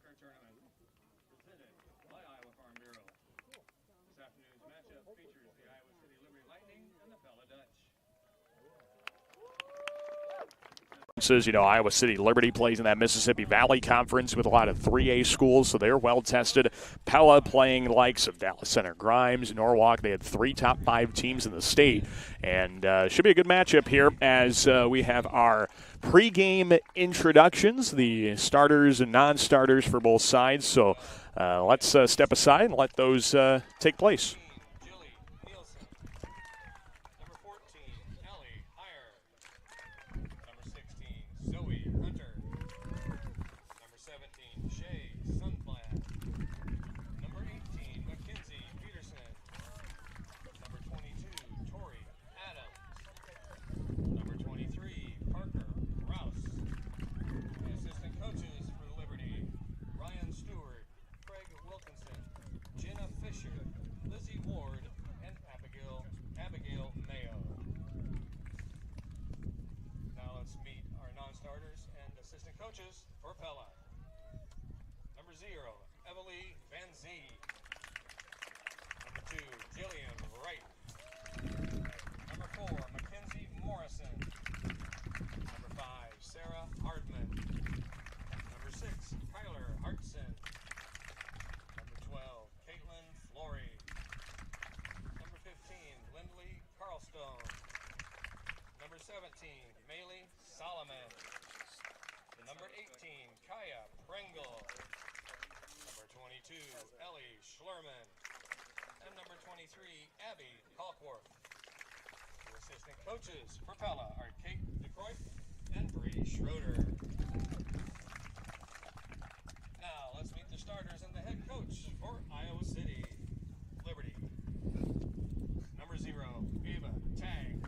soccer tournament presented by Iowa Farm Bureau. This afternoon's matchup features the Iowa City Liberty Lightning and the Pella Dutch. You know, Iowa City Liberty plays in that Mississippi Valley Conference with a lot of 3A schools, so they're well tested. Pella playing likes of Dallas Center Grimes, Norwalk. They had 3 top 5 teams in the state, and should be a good matchup here as we have our pregame introductions, the starters and non-starters for both sides. So let's step aside and let those take place. Coaches for Pella. Number 0, Evalie Van Zee. Number 2, Jillian Wright. Number 4, Mackenzie Morrison. Number 5, Sarah Hardman. Number 6, Kyler Hartson. Number 12, Caitlin Flory. Number 15, Lindley Carlstone. Number 17, Maylee Solomon. Number 18, Kaya Pringle. Number 22, Ellie Schlerman. And number 23, Abby Kalkworth. The assistant coaches for Pella are Kate DeCroix and Bree Schroeder. Now let's meet the starters and the head coach for Iowa City Liberty. Number 0, Eva Tang.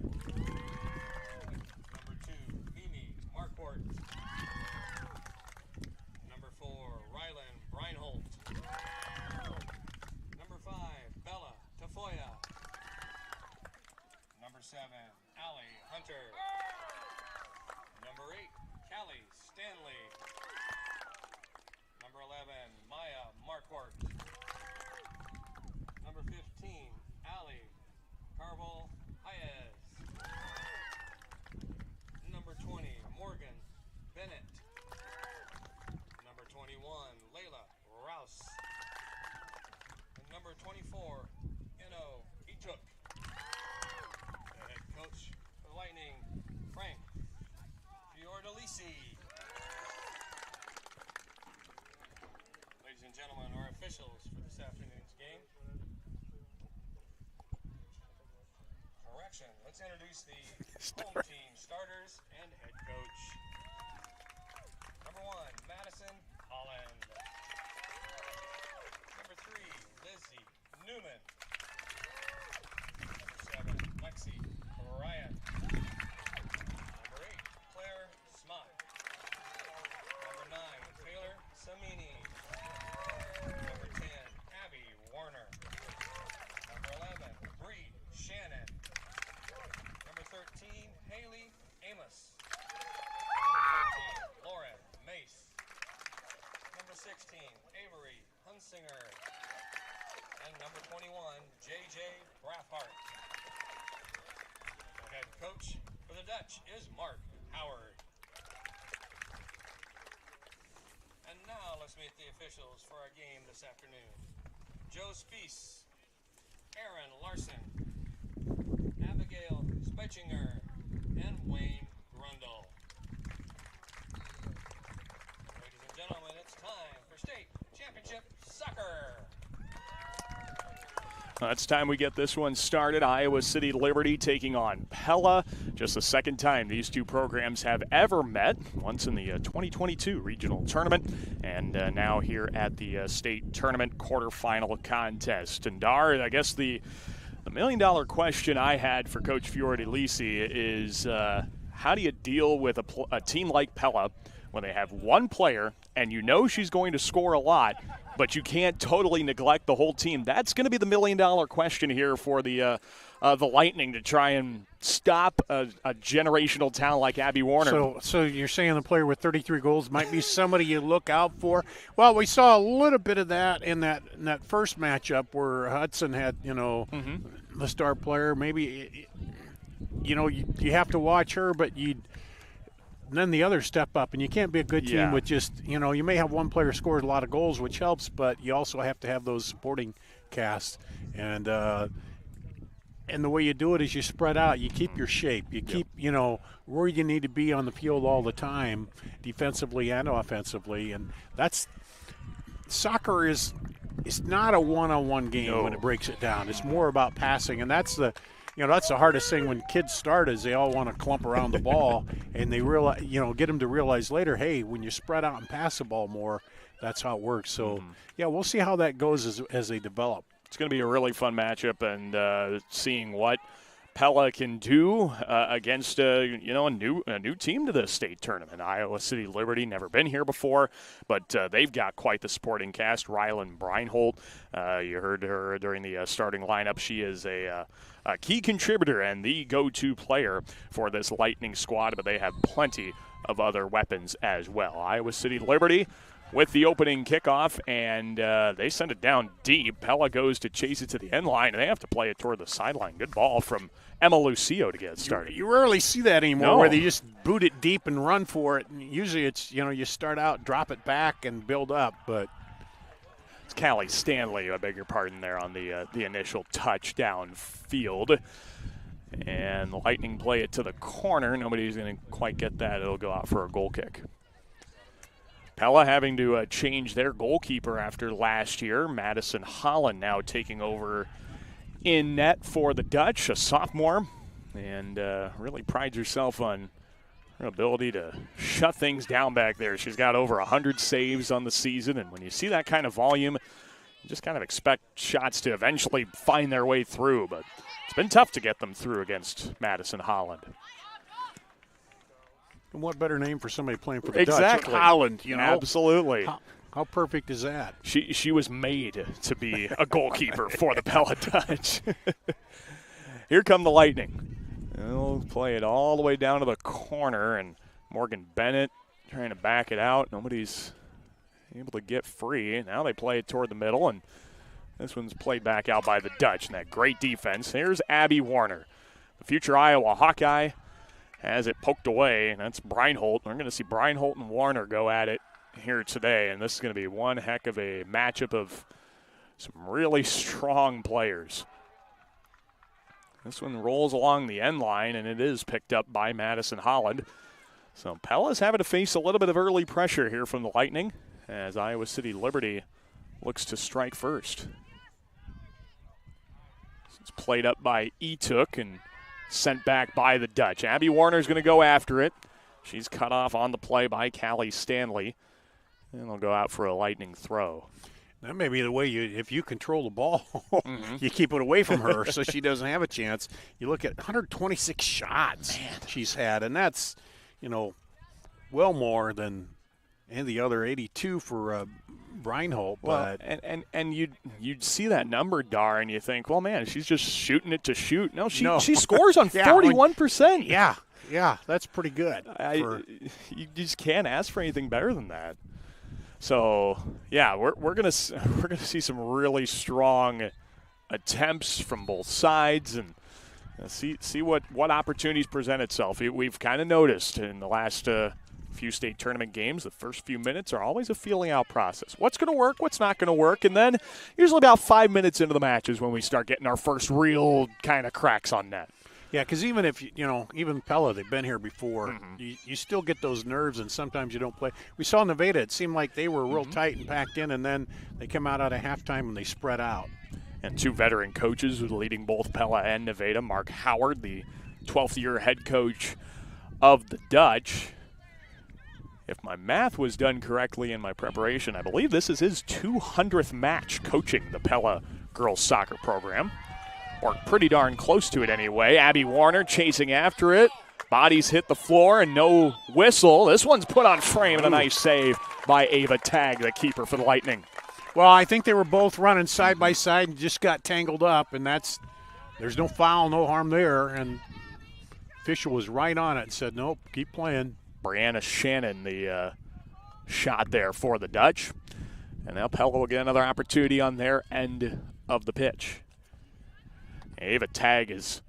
Number 2, Mimi Marquardt. Reinhold. Number 5, Bella Tafoya. Number 7, Allie Hunter. Number 8, Callie Stanley. Number 11, Maya Marquardt. Number 15, Allie Carvel Hayes. Number 20, Morgan Bennett. Number 21, Layla Rouse. And number 24, Eno Ituk. The head coach for the Lightning, Frank Fiordalisi. Ladies and gentlemen, our officials for this afternoon's game. Correction, let's introduce the home team starters and head coach. Number 1, Madison Holland. Number 3, Lizzie Newman. Number 7, Lexi Ryan. Number 8, Claire Smott. Number 9, Taylor Samini. Number 10, Abby Warner. Number 11, Bree Shannon. Number 13, Haley Amos. Number 14, Lauren Mace. Number 16, Avery Hunsinger. And number 21, JJ Braffhart. The head coach for the Dutch is Mark Howard. And now let's meet the officials for our game this afternoon. Joe Spies, Aaron Larson, Abigail Speichinger, and Wayne Grundle. Ladies and gentlemen, it's time for state championship soccer. It's time we get this one started. Iowa City Liberty taking on Pella. Just the second time these two programs have ever met, once in the 2022 regional tournament, and now here at the state tournament quarterfinal contest. And Dar, I guess the million-dollar question I had for Coach Fiordalisi is how do you deal with a team like Pella when they have one player and you know she's going to score a lot, but you can't totally neglect the whole team. That's going to be the million-dollar question here for the Lightning to try and stop a generational talent like Abby Warner. So you're saying the player with 33 goals might be somebody you look out for? Well, we saw a little bit of that in that first matchup where Hudson had, the star player. Maybe, you have to watch her, but then the others step up, and you can't be a good team with just, you may have one player scores a lot of goals, which helps, but you also have to have those supporting casts. And the way you do it is you spread out. You keep your shape. You keep, where you need to be on the field all the time, defensively and offensively. And soccer is not a one-on-one game when it breaks it down. It's more about passing, and that's the hardest thing when kids start is they all want to clump around the ball, and they realize, get them to realize later, hey, when you spread out and pass the ball more, that's how it works. So, we'll see how that goes as they develop. It's going to be a really fun matchup, and seeing what Pella can do against a new team to the state tournament. Iowa City Liberty, never been here before, but they've got quite the supporting cast. Rylan Breinholt, you heard her during the starting lineup. She is a key contributor and the go-to player for this Lightning squad, but they have plenty of other weapons as well. Iowa City Liberty with the opening kickoff, and they send it down deep. Pella goes to chase it to the end line, and they have to play it toward the sideline. Good ball from Emma Lucio to get it started. You rarely see that anymore, where they just boot it deep and run for it. And usually it's, you start out, drop it back, and build up. But it's Callie Stanley, I beg your pardon there, on the initial touchdown field. And the Lightning play it to the corner. Nobody's going to quite get that. It'll go out for a goal kick. Pella having to change their goalkeeper after last year. Madison Holland now taking over in net for the Dutch, a sophomore, and really prides herself on her ability to shut things down back there. She's got over 100 saves on the season, and when you see that kind of volume, you just kind of expect shots to eventually find their way through, but it's been tough to get them through against Madison Holland. And what better name for somebody playing for the Dutch? Holland, Absolutely. How perfect is that? She was made to be a goalkeeper for the Pella Dutch. Here come the Lightning. They'll play it all the way down to the corner, and Morgan Bennett trying to back it out. Nobody's able to get free. Now they play it toward the middle, and this one's played back out by the Dutch. And that great defense. Here's Abby Warner, the future Iowa Hawkeye. Has it poked away, and that's Breinholt. We're going to see Breinholt and Warner go at it here today, and this is going to be one heck of a matchup of some really strong players. This one rolls along the end line, and it is picked up by Madison Holland. So Pella's having to face a little bit of early pressure here from the Lightning as Iowa City Liberty looks to strike first. It's played up by Etuk and sent back by the Dutch. Abby Warner's going to go after it. She's cut off on the play by Callie Stanley. And they'll go out for a Lightning throw. That may be the way if you control the ball, you keep it away from her so she doesn't have a chance. You look at 126 shots she's had, and that's, well more than any of the other 82 for Breinholt. But and you'd see that number, Dar, and you think, well, man, she's just shooting it to shoot. No, she scores on 41%. Yeah, that's pretty good. You just can't ask for anything better than that. So yeah, we're gonna see some really strong attempts from both sides, and see what opportunities present itself. We've kind of noticed in the last few state tournament games, the first few minutes are always a feeling out process. What's going to work, what's not going to work, and then usually about 5 minutes into the match is when we start getting our first real kind of cracks on net. Yeah, because even if, even Pella, they've been here before, you still get those nerves, and sometimes you don't play. We saw Nevada, it seemed like they were real tight and packed in, and then they come out at halftime and they spread out. And two veteran coaches leading both Pella and Nevada. Mark Howard, the 12th-year head coach of the Dutch. If my math was done correctly in my preparation, I believe this is his 200th match coaching the Pella girls soccer program. Or pretty darn close to it anyway. Abby Warner chasing after it. Bodies hit the floor and no whistle. This one's put on frame and a nice save by Ava Tagg, the keeper for the Lightning. Well, I think they were both running side by side and just got tangled up, and there's no foul, no harm there, and official was right on it and said, nope, keep playing. Brianna Shannon, the shot there for the Dutch. And now Pella will get another opportunity on their end of the pitch. Ava Tagg is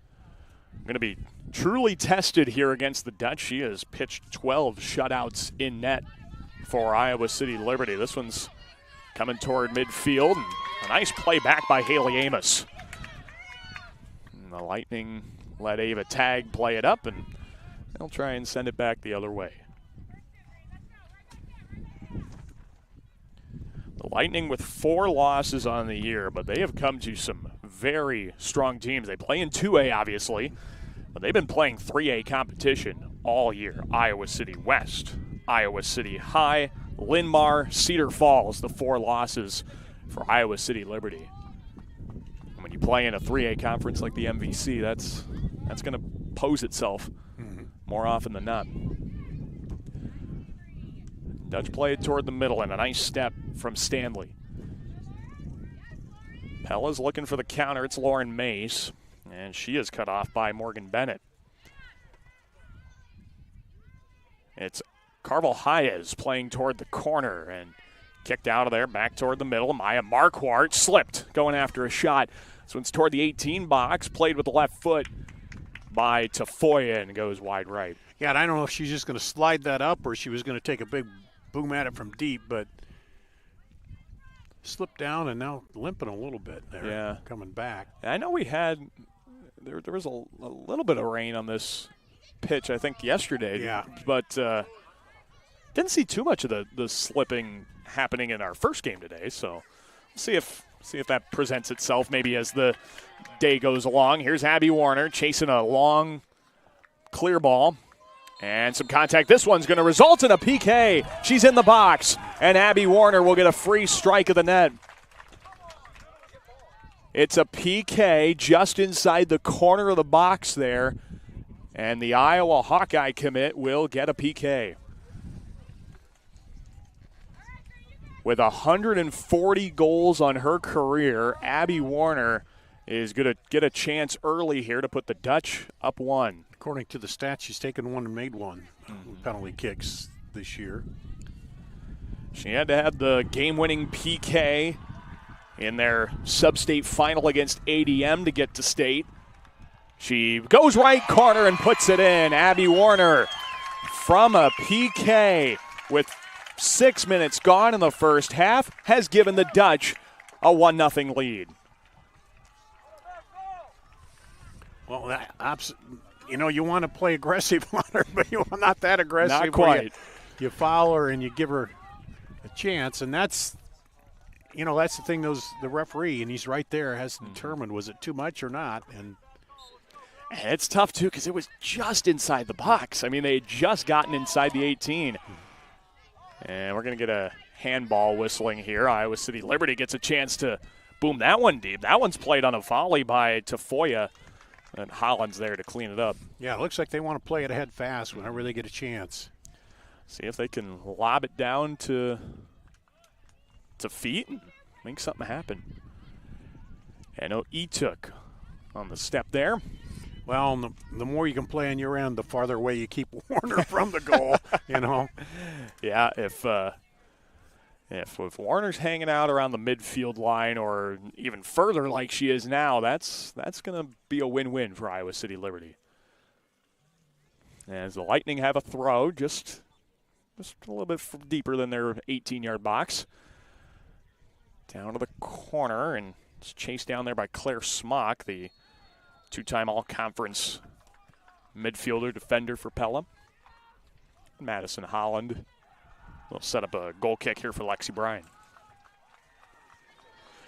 going to be truly tested here against the Dutch. She has pitched 12 shutouts in net for Iowa City Liberty. This one's coming toward midfield. And a nice play back by Haley Amos. And the Lightning let Ava Tagg play it up, and they'll try and send it back the other way. The Lightning with 4 losses on the year, but they have come to some very strong teams. They play in 2A, obviously, but they've been playing 3A competition all year. Iowa City West, Iowa City High, Linn-Mar, Cedar Falls, the 4 losses for Iowa City Liberty. And when you play in a 3A conference like the MVC, that's going to pose itself more often than not. Dutch play it toward the middle, and a nice step from Stanley. Pella's looking for the counter. It's Lauren Mace, and she is cut off by Morgan Bennett. It's Carvel Hayes playing toward the corner and kicked out of there, back toward the middle. Maya Marquardt slipped going after a shot. This one's toward the 18 box, played with the left foot by Tafoya and goes wide right. Yeah, and I don't know if she's just going to slide that up or she was going to take a big boom at it from deep, but slipped down and now limping a little bit there. Yeah. Coming back. I know we had there was a little bit of rain on this pitch, I think, yesterday. Yeah. But didn't see too much of the slipping happening in our first game today, so we'll see if that presents itself maybe as the day goes along. Here's Abby Warner chasing a long clear ball. And some contact. This one's going to result in a PK. She's in the box, and Abby Warner will get a free strike of the net. It's a PK just inside the corner of the box there, and the Iowa Hawkeye commit will get a PK. With 140 goals on her career, Abby Warner is going to get a chance early here to put the Dutch up 1. According to the stats, she's taken 1 and made 1 penalty kicks this year. She had to have the game-winning PK in their sub-state final against ADM to get to state. She goes right corner and puts it in. Abby Warner from a PK with 6 minutes gone in the first half has given the Dutch a 1-0 lead. Well, you want to play aggressive on her, but you're not that aggressive. Not quite. You foul her and you give her a chance, and that's the thing. The referee, and he's right there, has to determine was it too much or not. And it's tough too because it was just inside the box. I mean, they had just gotten inside the 18, and we're going to get a handball whistling here. Iowa City Liberty gets a chance to boom that one deep. That one's played on a volley by Tafoya. And Holland's there to clean it up. Yeah, it looks like they want to play it ahead fast whenever they get a chance. See if they can lob it down to feet and make something happen. And Etuk on the step there. Well, the more you can play on your end, the farther away you keep Warner from the goal, Yeah, if Warner's hanging out around the midfield line or even further like she is now, that's going to be a win-win for Iowa City Liberty. As the Lightning have a throw just a little bit deeper than their 18-yard box. Down to the corner, and it's chased down there by Claire Smock, the 2-time all-conference midfielder defender for Pella. Madison Holland will set up a goal kick here for Lexi Bryan.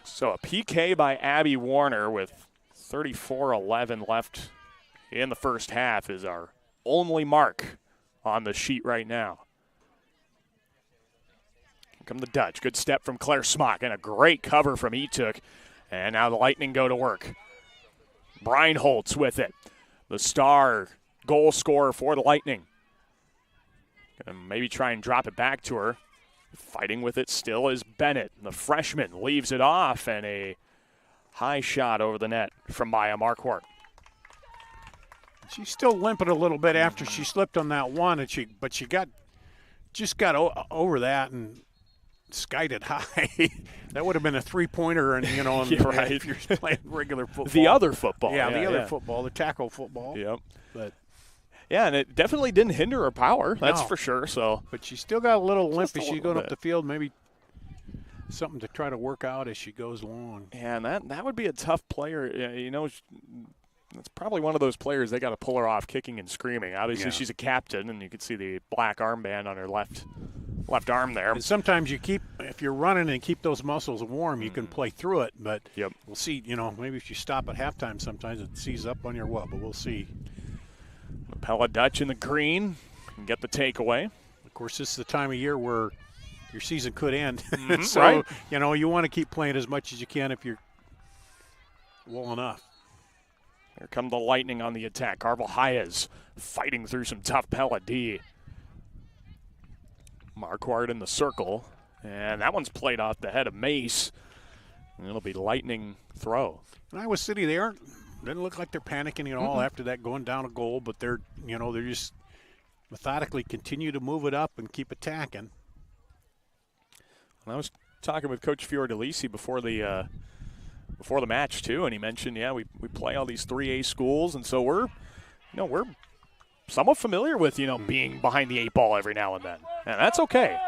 So a PK by Abby Warner with 34:11 left in the first half is our only mark on the sheet right now. Here come the Dutch. Good step from Claire Smock and a great cover from Etuk. And now the Lightning go to work. Brian Holtz with it. The star goal scorer for the Lightning. Gonna maybe try and drop it back to her. Fighting with it still is Bennett. The freshman leaves it off, and a high shot over the net from Maya Marquardt. She's still limping a little bit after she slipped on that one, but she got over that and skied it high. That would have been a three-pointer, and right. if you're playing regular football. The other football. Yeah, the other football, the tackle football. Yep. But yeah, and it definitely didn't hinder her power. That's for sure. So, but she still got a little limp as she's going bit. up the field. Maybe something to try to work out as she goes along. Yeah, and that would be a tough player. That's probably one of those players they got to pull her off kicking and screaming. Obviously, she's a captain, and you can see the black armband on her left arm there. And sometimes if you're running and keep those muscles warm, you can play through it. But we'll see. Maybe if you stop at halftime, sometimes it seizes up on your what. But we'll see. Pella Dutch in the green can get the takeaway. Of course, this is the time of year where your season could end. So right. You want to keep playing as much as you can if you're well enough. Here come the Lightning on the attack. Carvel Hayes fighting through some tough Pella D. Marquardt in the circle. And that one's played off the head of Mace. And it'll be Lightning throw. Iowa City, didn't look like they're panicking at all after that going down a goal, but they're just methodically continue to move it up and keep attacking. And I was talking with Coach Fiordalisi before the match too, and he mentioned, we play all these 3A schools, and so we're somewhat familiar with being behind the 8 ball every now and then, and that's okay.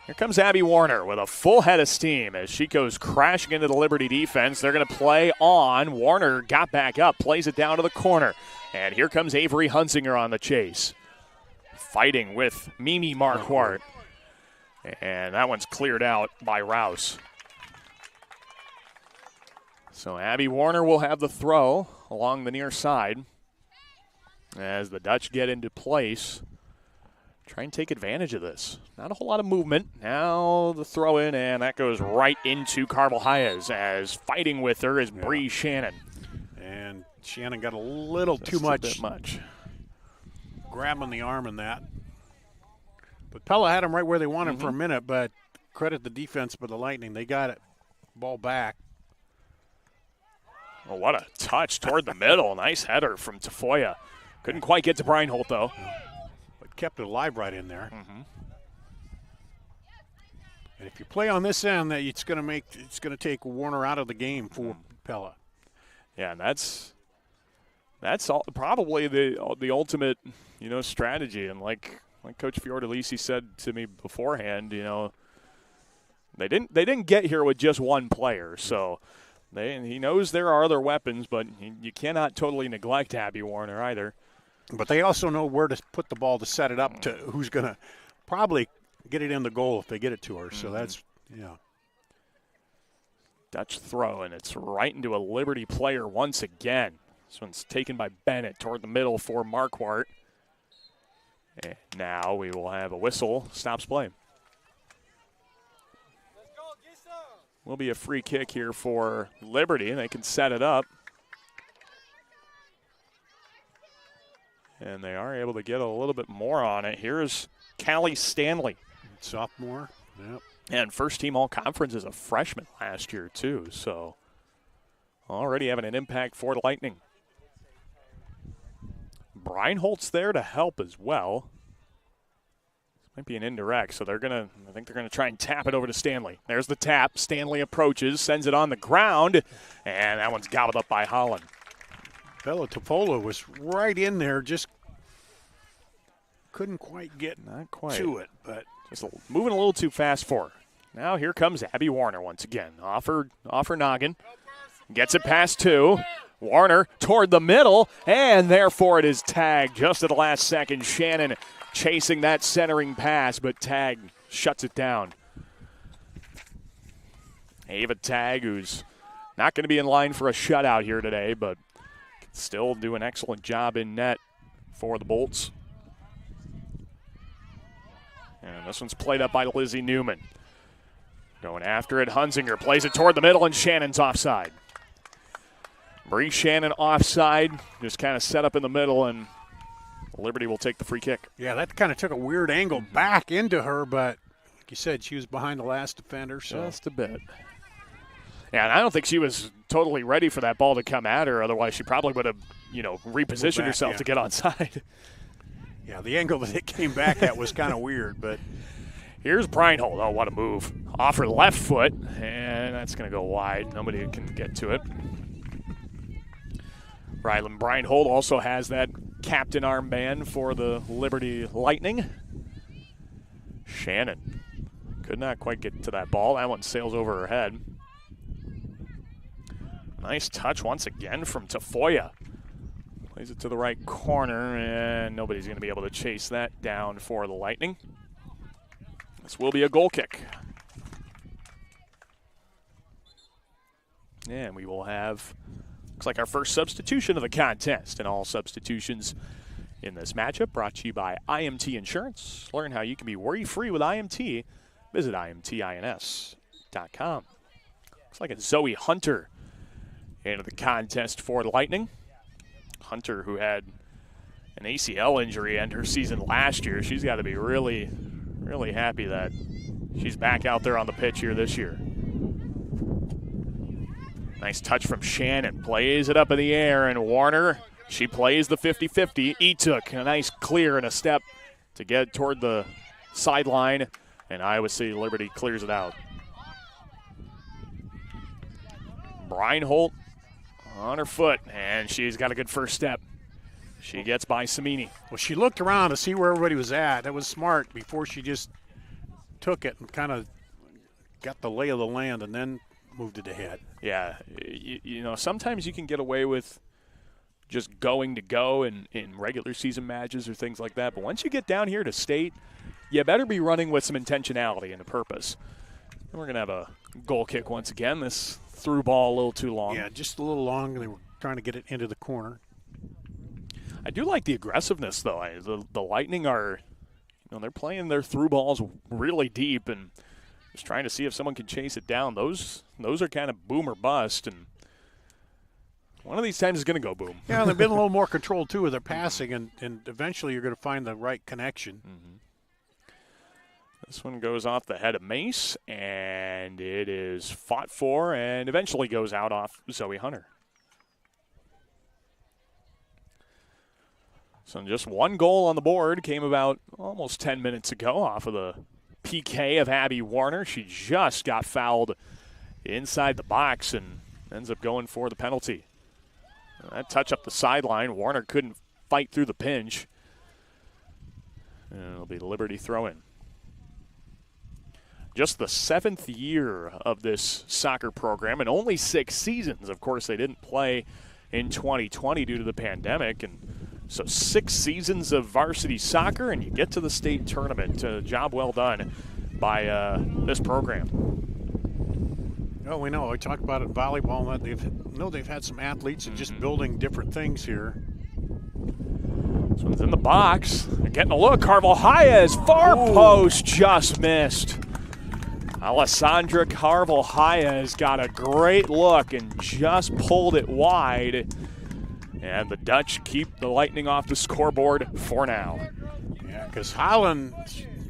Here comes Abby Warner with a full head of steam as she goes crashing into the Liberty defense. They're going to play on. Warner got back up, plays it down to the corner, and here comes Avery Hunsinger on the chase, fighting with Mimi Marquardt. And that one's cleared out by Rouse. So Abby Warner will have the throw along the near side as the Dutch get into place. Try and take advantage of this. Not a whole lot of movement. Now the throw in, and that goes right into Carvel Hayes as fighting with her is Bree Shannon. And Shannon got a little too much grab on the arm in that. But Pella had him right where they want him for a minute, but credit the defense for the Lightning. They got it. Ball back. Oh, what a touch toward the middle. Nice header from Tafoya. Couldn't quite get to Breinholt, though. But kept it alive right in there. And if you play on this end, it's going to take Warner out of the game for Pella. Yeah, and that's probably the ultimate, strategy. And like Coach Fiordalisi said to me beforehand, they didn't get here with just one player, so he knows there are other weapons, but you cannot totally neglect Abby Warner either. But they also know where to put the ball to set it up to who's going to probably get it in the goal if they get it to her. So that's Dutch throw, and it's right into a Liberty player once again. This one's taken by Bennett toward the middle for Marquardt. And now we will have a whistle. Stops play. Will be a free kick here for Liberty, and they can set it up. And they are able to get a little bit more on it. Here's Callie Stanley. Sophomore. Yep. And first team all-conference as a freshman last year, too. So already having an impact for the Lightning. Breinholt's there to help as well. This might be an indirect, so I think they're gonna try and tap it over to Stanley. There's the tap. Stanley approaches, sends it on the ground, and that one's gobbled up by Holland. Bella Topola was right in there, just couldn't quite get to it, but just moving a little too fast for her. Now here comes Abby Warner once again. Off her noggin. Gets it past 2. Warner toward the middle, and therefore it is tagged just at the last second. Shannon chasing that centering pass, but Tag shuts it down. Ava Tag, who's not going to be in line for a shutout here today, but still do an excellent job in net for the Bolts. And this one's played up by Lizzie Newman. Going after it, Hunsinger plays it toward the middle, and Shannon's offside. Bree Shannon offside, just kind of set up in the middle, and Liberty will take the free kick. Yeah, that kind of took a weird angle back into her, but like you said, she was behind the last defender. So. Just a bit. Yeah, and I don't think she was totally ready for that ball to come at her. Otherwise, she probably would have, repositioned herself to get onside. Yeah, the angle that it came back at was kind of weird, but here's Breinholt. Oh, what a move. Off her left foot, and that's going to go wide. Nobody can get to it. Rylan Breinholt also has that captain armband for the Liberty Lightning. Shannon could not quite get to that ball. That one sails over her head. Nice touch once again from Tafoya. Plays it to the right corner, and nobody's going to be able to chase that down for the Lightning. This will be a goal kick. And we will have, looks like our first substitution of the contest. And all substitutions in this matchup brought to you by IMT Insurance. Learn how you can be worry-free with IMT. Visit IMTINS.com. Looks like it's Zoe Hunter into the contest for the Lightning. Hunter, who had an ACL injury end her season last year, she's got to be really, really happy that she's back out there on the pitch here this year. Nice touch from Shannon. Plays it up in the air, and Warner, she plays the 50-50. Etuk, a nice clear and a step to get toward the sideline, and Iowa City Liberty clears it out. Breinholt on her foot, and she's got a good first step. She gets by Samini. Well, she looked around to see where everybody was at. That was smart before she just took it and kind of got the lay of the land and then moved it ahead. Yeah, sometimes you can get away with just going to go in regular season matches or things like that. But once you get down here to state, you better be running with some intentionality and a purpose. And we're going to have a goal kick once again. This through ball a little too long. Yeah, just a little long. They were trying to get it into the corner. I do like the aggressiveness, though. The Lightning are, they're playing their through balls really deep and just trying to see if someone can chase it down. Those are kind of boom or bust, and one of these times is going to go boom. Yeah, and they've been a little more controlled, too, with their passing, and eventually you're going to find the right connection. Mm-hmm. This one goes off the head of Mace, and it is fought for and eventually goes out off Zoe Hunter. So just one goal on the board came about almost 10 minutes ago off of the PK of Abby Warner. She just got fouled inside the box and ends up going for the penalty. That touch up the sideline. Warner couldn't fight through the pinch. And it'll be Liberty throw-in. Just the 7th year of this soccer program and only 6 seasons. Of course, they didn't play in 2020 due to the pandemic. And so 6 seasons of varsity soccer, and you get to the state tournament. Job well done by this program. Oh, we know. We talked about it in volleyball. They've had some athletes and just building different things here. This one's in the box. They're getting a look. Carvel Hayes, far post, just missed. Alessandra Carvel Hayes got a great look and just pulled it wide. And the Dutch keep the Lightning off the scoreboard for now. Yeah, because Holland,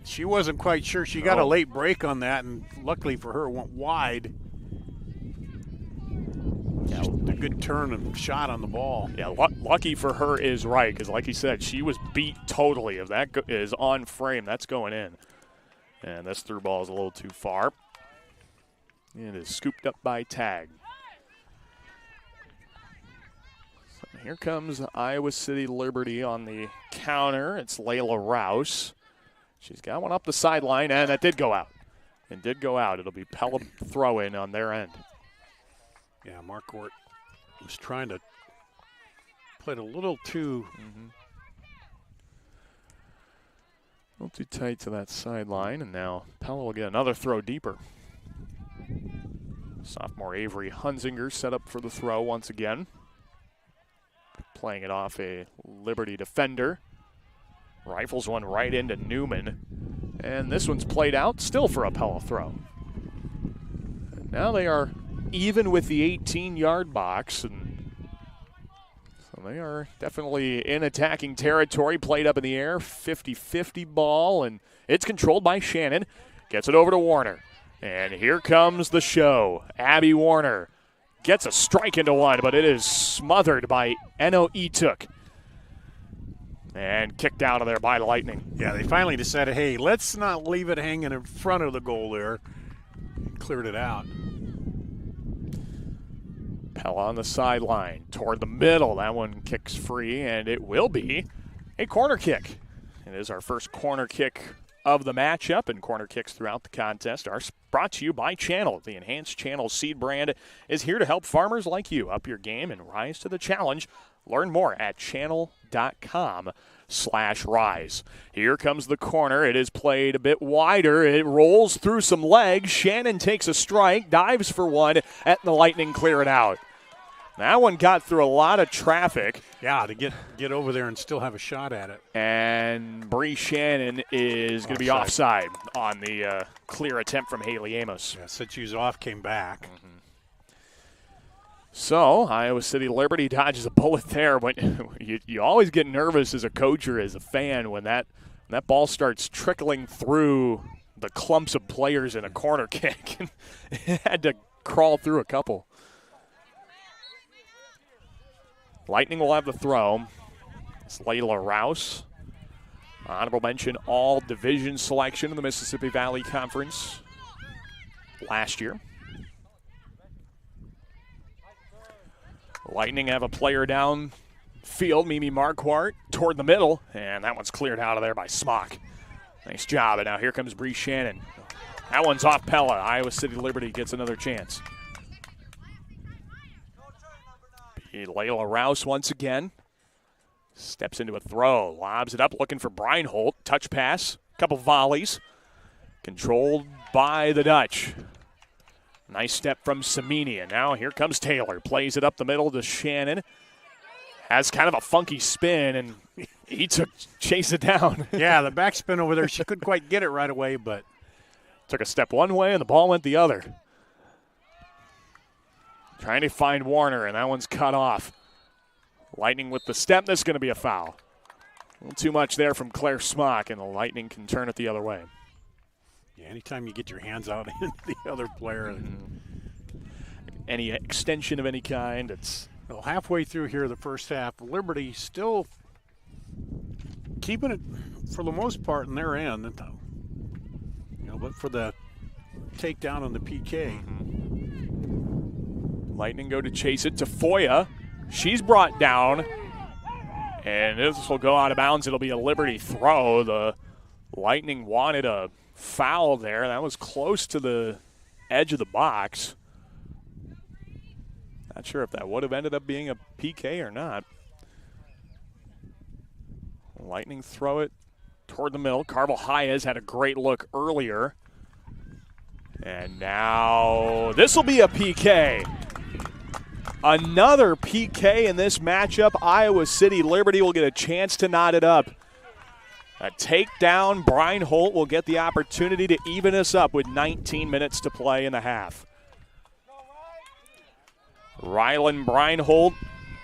she wasn't quite sure. She got a late break on that, and luckily for her, it went wide. Yeah, a good turn and shot on the ball. Yeah, lucky for her is right, because like he said, she was beat totally. If that is on frame, that's going in. And this through ball is a little too far. It is scooped up by Tag. So here comes Iowa City Liberty on the counter. It's Layla Rouse. She's got one up the sideline, and that did go out. It'll be Pella throw-in on their end. Yeah, Marquardt was trying to play it a little too A little too tight to that sideline, and now Pella will get another throw deeper. Sophomore Avery Hunzinger set up for the throw once again. Playing it off a Liberty defender. Rifles one right into Newman. And this one's played out, still for a Pella throw. And now they are even with the 18-yard box, and so They are definitely in attacking territory, played up in the air, 50-50 ball, and it's controlled by Shannon. Gets it over to Warner. And here comes the show. Abby Warner gets a strike into one, but it is smothered by Eno Etuk. And kicked out of there by Lightning. Yeah, they finally decided, hey, let's not leave it hanging in front of the goal there. Cleared it out. Pella on the sideline toward the middle. That one kicks free, and it will be a corner kick. It is our first corner kick of the matchup, and corner kicks throughout the contest are brought to you by Channel. The Enhanced Channel seed brand is here to help farmers like you up your game and rise to the challenge. Learn more at channel.com/rise. Here comes the corner. It is played a bit wider. It rolls through some legs. Shannon takes a strike, dives for one, and the Lightning clear it out. That one got through a lot of traffic. Yeah, to get over there and still have a shot at it. And Bree Shannon is going to be offside on the clear attempt from Haley Amos. Yeah, since she was off, came back. Mm-hmm. So Iowa City Liberty dodges a bullet there. When you always get nervous as a coach or as a fan when that ball starts trickling through the clumps of players in a corner kick. And it had to crawl through a couple. Lightning will have the throw. It's Layla Rouse. Honorable mention, all division selection in the Mississippi Valley Conference last year. Lightning have a player down field, Mimi Marquardt, toward the middle, and that one's cleared out of there by Smock. Nice job, and now here comes Bree Shannon. That one's off Pella. Iowa City Liberty gets another chance. Layla Rouse once again steps into a throw, lobs it up, looking for Breinholt. Touch pass, couple volleys, controlled by the Dutch. Nice step from Semenia. Now here comes Taylor, plays it up the middle to Shannon. Has kind of a funky spin, and he chase it down. Yeah, the backspin over there, she couldn't quite get it right away, but took a step one way and the ball went the other. Trying to find Warner, and that one's cut off. Lightning with the step. This is going to be a foul. A little too much there from Claire Smock, and the Lightning can turn it the other way. Yeah, anytime you get your hands out into the other player. Any extension of any kind, it's... Well, halfway through here, the first half, Liberty still keeping it, for the most part, in their end. But for the takedown on the PK. Lightning go to chase it to Foya. She's brought down, and this will go out of bounds. It'll be a Liberty throw. The Lightning wanted a foul there. That was close to the edge of the box. Not sure if that would have ended up being a PK or not. Lightning throw it toward the middle. Carvel Hayes had a great look earlier. And now this will be a PK. Another PK in this matchup. Iowa City Liberty will get a chance to knot it up. A takedown. Breinholt will get the opportunity to even us up with 19 minutes to play in the half. Rylan Breinholt,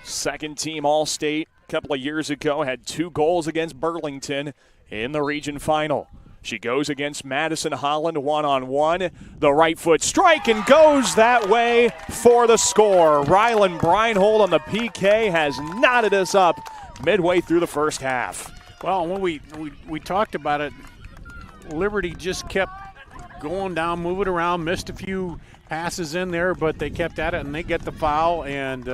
second team All-State a couple of years ago, had 2 goals against Burlington in the region final. She goes against Madison Holland one-on-one. The right foot strike and goes that way for the score. Rylan Breinholt on the PK has knotted us up midway through the first half. Well, when we talked about it, Liberty just kept going down, moving around, missed a few passes in there, but they kept at it, and they get the foul and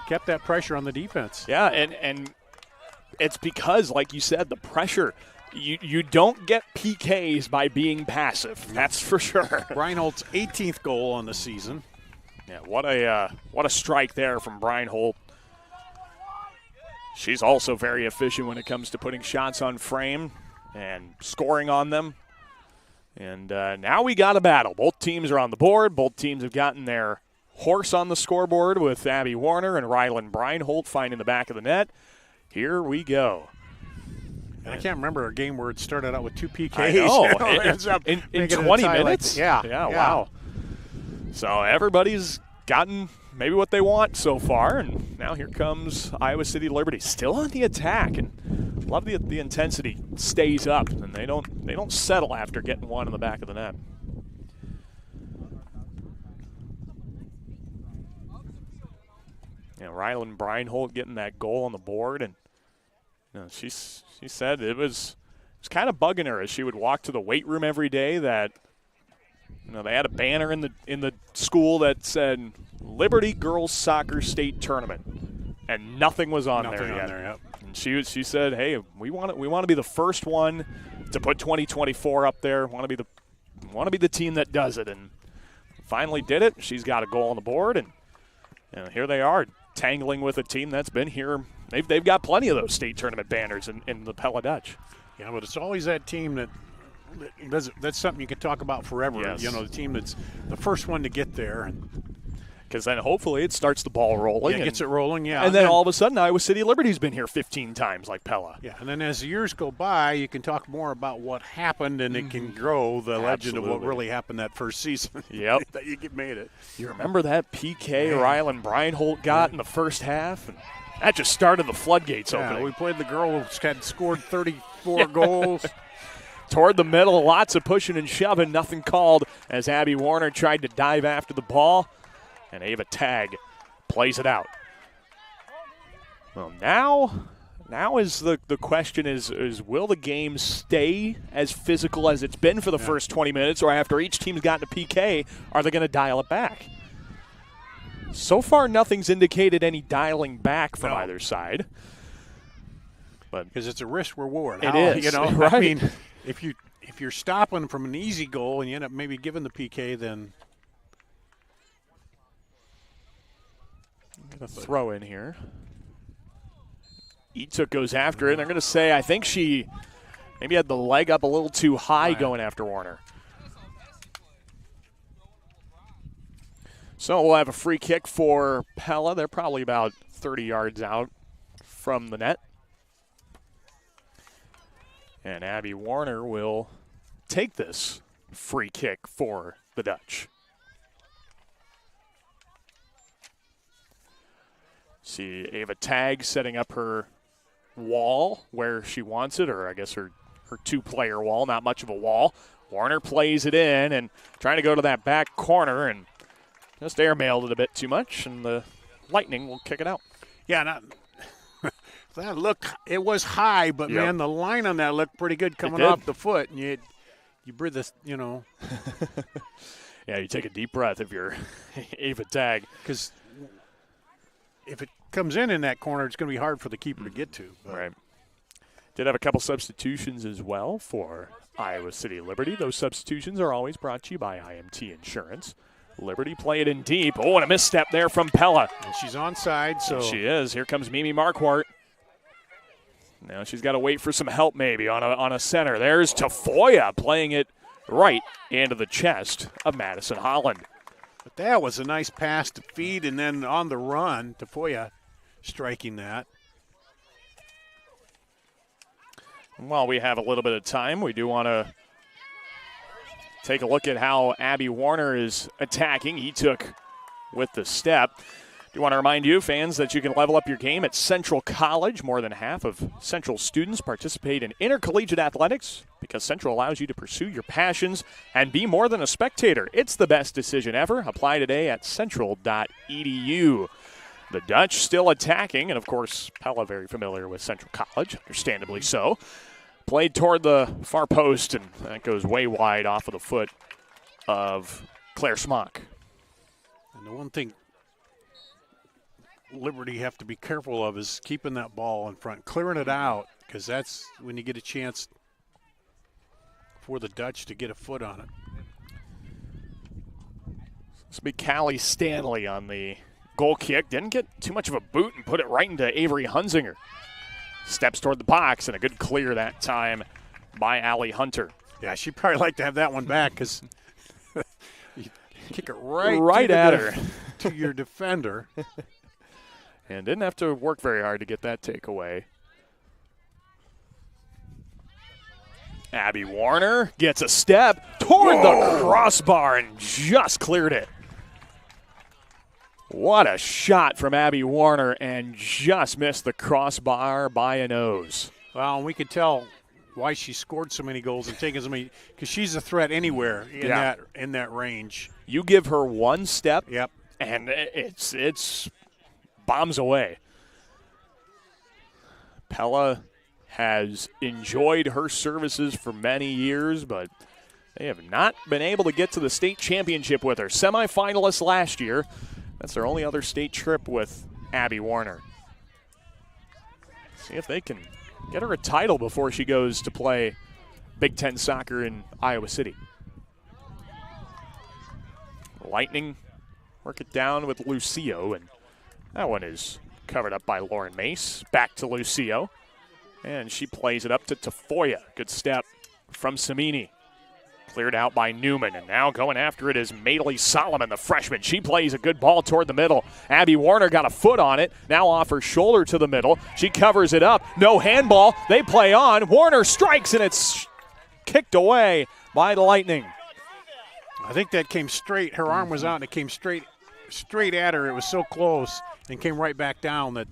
kept that pressure on the defense. Yeah, and it's because, like you said, the pressure. You don't get PKs by being passive. That's for sure. Breinholt's 18th goal on the season. Yeah, what a strike there from Breinholt. She's also very efficient when it comes to putting shots on frame and scoring on them. And now we got a battle. Both teams are on the board. Both teams have gotten their horse on the scoreboard with Abby Warner and Rylan Breinholt finding the back of the net. Here we go. And I can't remember a game where it started out with 2 PKs. I know. In 20 minutes? Yeah, wow. So everybody's gotten maybe what they want so far, and now now here comes Iowa City Liberty, still on the attack, and love the intensity stays up, and they don't settle after getting one in the back of the net. Rylan Breinholt getting that goal on the board, and she said it was kind of bugging her as she would walk to the weight room every day that they had a banner in the school that said Liberty Girls Soccer State Tournament, and nothing was on there yet. Yep. And she said, "Hey, we want to be the first one to put 2024 up there. Want to be the team that does it." And finally did it. She's got a goal on the board, and here they are tangling with a team that's been here. They've got plenty of those state tournament banners in the Pella Dutch. Yeah, but it's always that team that's something you can talk about forever. Yes. The team that's the first one to get there. Because then hopefully it starts the ball rolling. Yeah, gets it rolling, yeah. And then all of a sudden Iowa City Liberty's been here 15 times like Pella. Yeah, and then as the years go by, you can talk more about what happened, and it can grow the legend of what really happened that first season. Yep. That you made it. You remember that PK Rylan Breinholt got in the first half? And that just started the floodgates opening. We played the girl who had scored 34 goals. Toward the middle, lots of pushing and shoving, nothing called as Abby Warner tried to dive after the ball. And Ava Tagg plays it out. Well, now is the question is will the game stay as physical as it's been for the first 20 minutes, or after each team's gotten a PK, are they going to dial it back? So far, nothing's indicated any dialing back from either side. But because it's a risk reward. It is. Right? I mean, if you're stopping from an easy goal and you end up maybe giving the PK, then a throw in here. Etuk goes after it. They're going to say, I think she maybe had the leg up a little too high going after Warner. So we'll have a free kick for Pella. They're probably about 30 yards out from the net. And Abby Warner will take this free kick for the Dutch. See Ava Tagg setting up her wall where she wants it, or I guess her two-player wall, not much of a wall. Warner plays it in and trying to go to that back corner and just airmailed it a bit too much, and the Lightning will kick it out. Yeah, that looked, it was high, but man, the line on that looked pretty good coming off the foot, and you breathe this, Yeah, you take a deep breath if you're Ava Tagg. Because if it comes in that corner, it's going to be hard for the keeper to get to. But. Right. Did have a couple substitutions as well for Iowa City Liberty. Those substitutions are always brought to you by IMT Insurance. Liberty play it in deep. Oh, and a misstep there from Pella. And she's onside, so. And she is. Here comes Mimi Marquardt. Now she's got to wait for some help maybe on a center. There's Tafoya playing it right into the chest of Madison Holland. But that was a nice pass to feed, and then on the run, Tafoya striking that. And while we have a little bit of time, we do want to take a look at how Abby Warner is attacking. He took with the step. Do want to remind you, fans, that you can level up your game at Central College. More than half of Central students participate in intercollegiate athletics because Central allows you to pursue your passions and be more than a spectator. It's the best decision ever. Apply today at central.edu. The Dutch still attacking, and of course, Pella very familiar with Central College, understandably so. Played toward the far post, and that goes way wide off of the foot of Claire Smock. And the one thing Liberty have to be careful of is keeping that ball in front, clearing it out, because that's when you get a chance for the Dutch to get a foot on it. This will be Callie Stanley on the goal kick. Didn't get too much of a boot and put it right into Avery Hunzinger. Steps toward the box, and a good clear that time by Allie Hunter. Yeah, she'd probably like to have that one back because you kick it right at her to your defender. And didn't have to work very hard to get that takeaway. Abby Warner gets a step toward the crossbar and just cleared it. What a shot from Abby Warner, and just missed the crossbar by a nose. Well, we could tell why she scored so many goals and taken so many, because she's a threat anywhere in that range. You give her one step, yep, and it's bombs away. Pella has enjoyed her services for many years, but they have not been able to get to the state championship with her. Semifinalists last year. That's their only other state trip with Abby Warner. See if they can get her a title before she goes to play Big Ten soccer in Iowa City. Lightning work it down with Lucio, and that one is covered up by Lauren Mace. Back to Lucio, and she plays it up to Tafoya. Good step from Samini. Cleared out by Newman, and now going after it is Maylee Solomon, the freshman. She plays a good ball toward the middle. Abby Warner got a foot on it, now off her shoulder to the middle. She covers it up. No handball. They play on. Warner strikes, and it's kicked away by the Lightning. I think that came straight. Her arm was out, and it came straight at her. It was so close and came right back down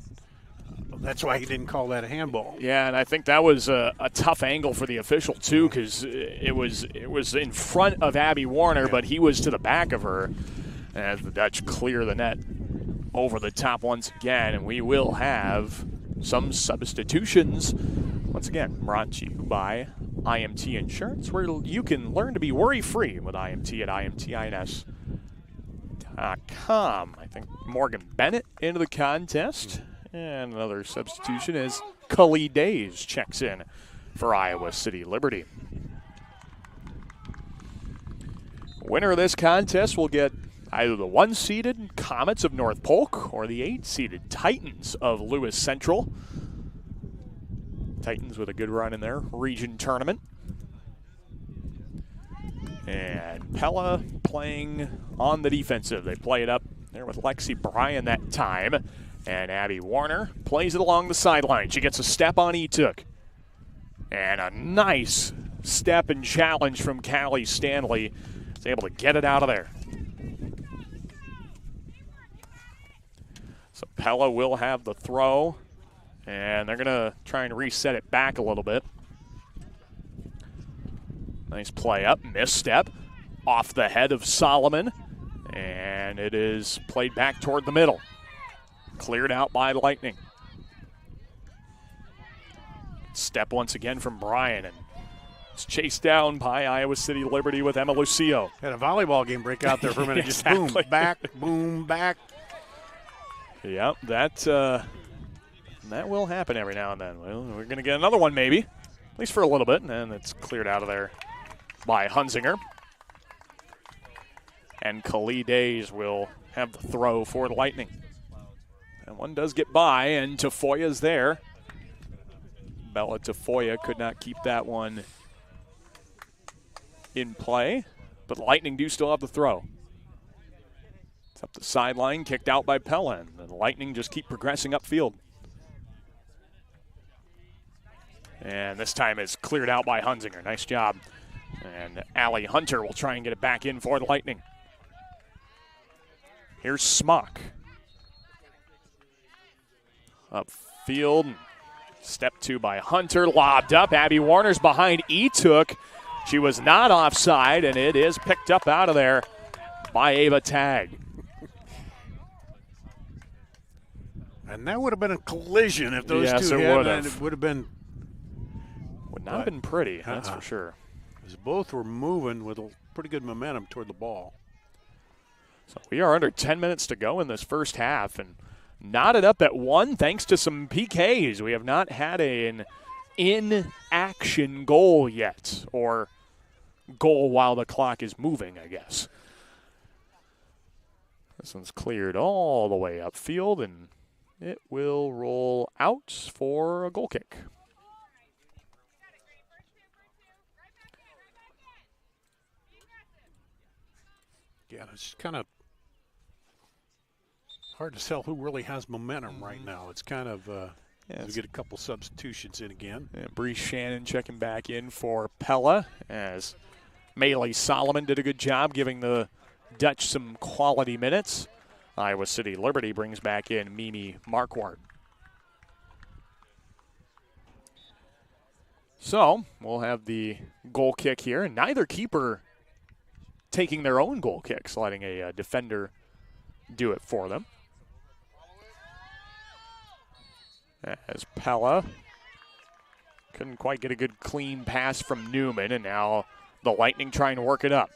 that's why he didn't call that a handball. Yeah, and I think that was a tough angle for the official, too, because it was in front of Abby Warner, but he was to the back of her. As the Dutch clear the net over the top once again, and we will have some substitutions. Once again, brought to you by IMT Insurance, where you can learn to be worry-free with IMT at imtins.com. I think Morgan Bennett into the contest. And another substitution is Cully Days checks in for Iowa City Liberty. Winner of this contest will get either the 1-seeded Comets of North Polk or the 8-seeded Titans of Lewis Central. Titans with a good run in their region tournament. And Pella playing on the defensive. They play it up there with Lexi Bryan that time. And Abby Warner plays it along the sideline. She gets a step on Etook. And a nice step and challenge from Callie Stanley. Is able to get it out of there. So Pella will have the throw. And they're going to try and reset it back a little bit. Nice play up, misstep. Off the head of Solomon. And it is played back toward the middle. Cleared out by Lightning. Step once again from Bryan, and it's chased down by Iowa City Liberty with Emma Lucio. Had a volleyball game break out there for a minute. Exactly. Just boom, back. Yep, that will happen every now and then. Well, we're going to get another one maybe, at least for a little bit, and then it's cleared out of there by Hunzinger. And Khalid Days will have the throw for the Lightning. And one does get by, and Tafoya's there. Bella Tafoya could not keep that one in play, but Lightning do still have the throw. It's up the sideline, kicked out by Pella, and the Lightning just keep progressing upfield. And this time it's cleared out by Hunzinger. Nice job. And Allie Hunter will try and get it back in for the Lightning. Here's Smock. Upfield, step two by Hunter, lobbed up. Abby Warner's behind Etook. She was not offside, and it is picked up out of there by Ava Tagg. And that would have been a collision if those yes, two it had. would have. It would have been. Would not have been pretty, that's for sure. Because both were moving with a pretty good momentum toward the ball. So we are under 10 minutes to go in this first half, and knotted up at 1 thanks to some PKs. We have not had an in-action goal yet, or goal while the clock is moving, I guess. This one's cleared all the way upfield, and it will roll out for a goal kick. Yeah, it's kind of hard to tell who really has momentum right now. It's kind of we get a couple substitutions in again. And Bree Shannon checking back in for Pella, as Maylee Solomon did a good job giving the Dutch some quality minutes. Iowa City Liberty brings back in Mimi Marquardt. So we'll have the goal kick here, and neither keeper taking their own goal kicks, letting a defender do it for them. As Pella couldn't quite get a good clean pass from Newman, and now the Lightning trying to work it up.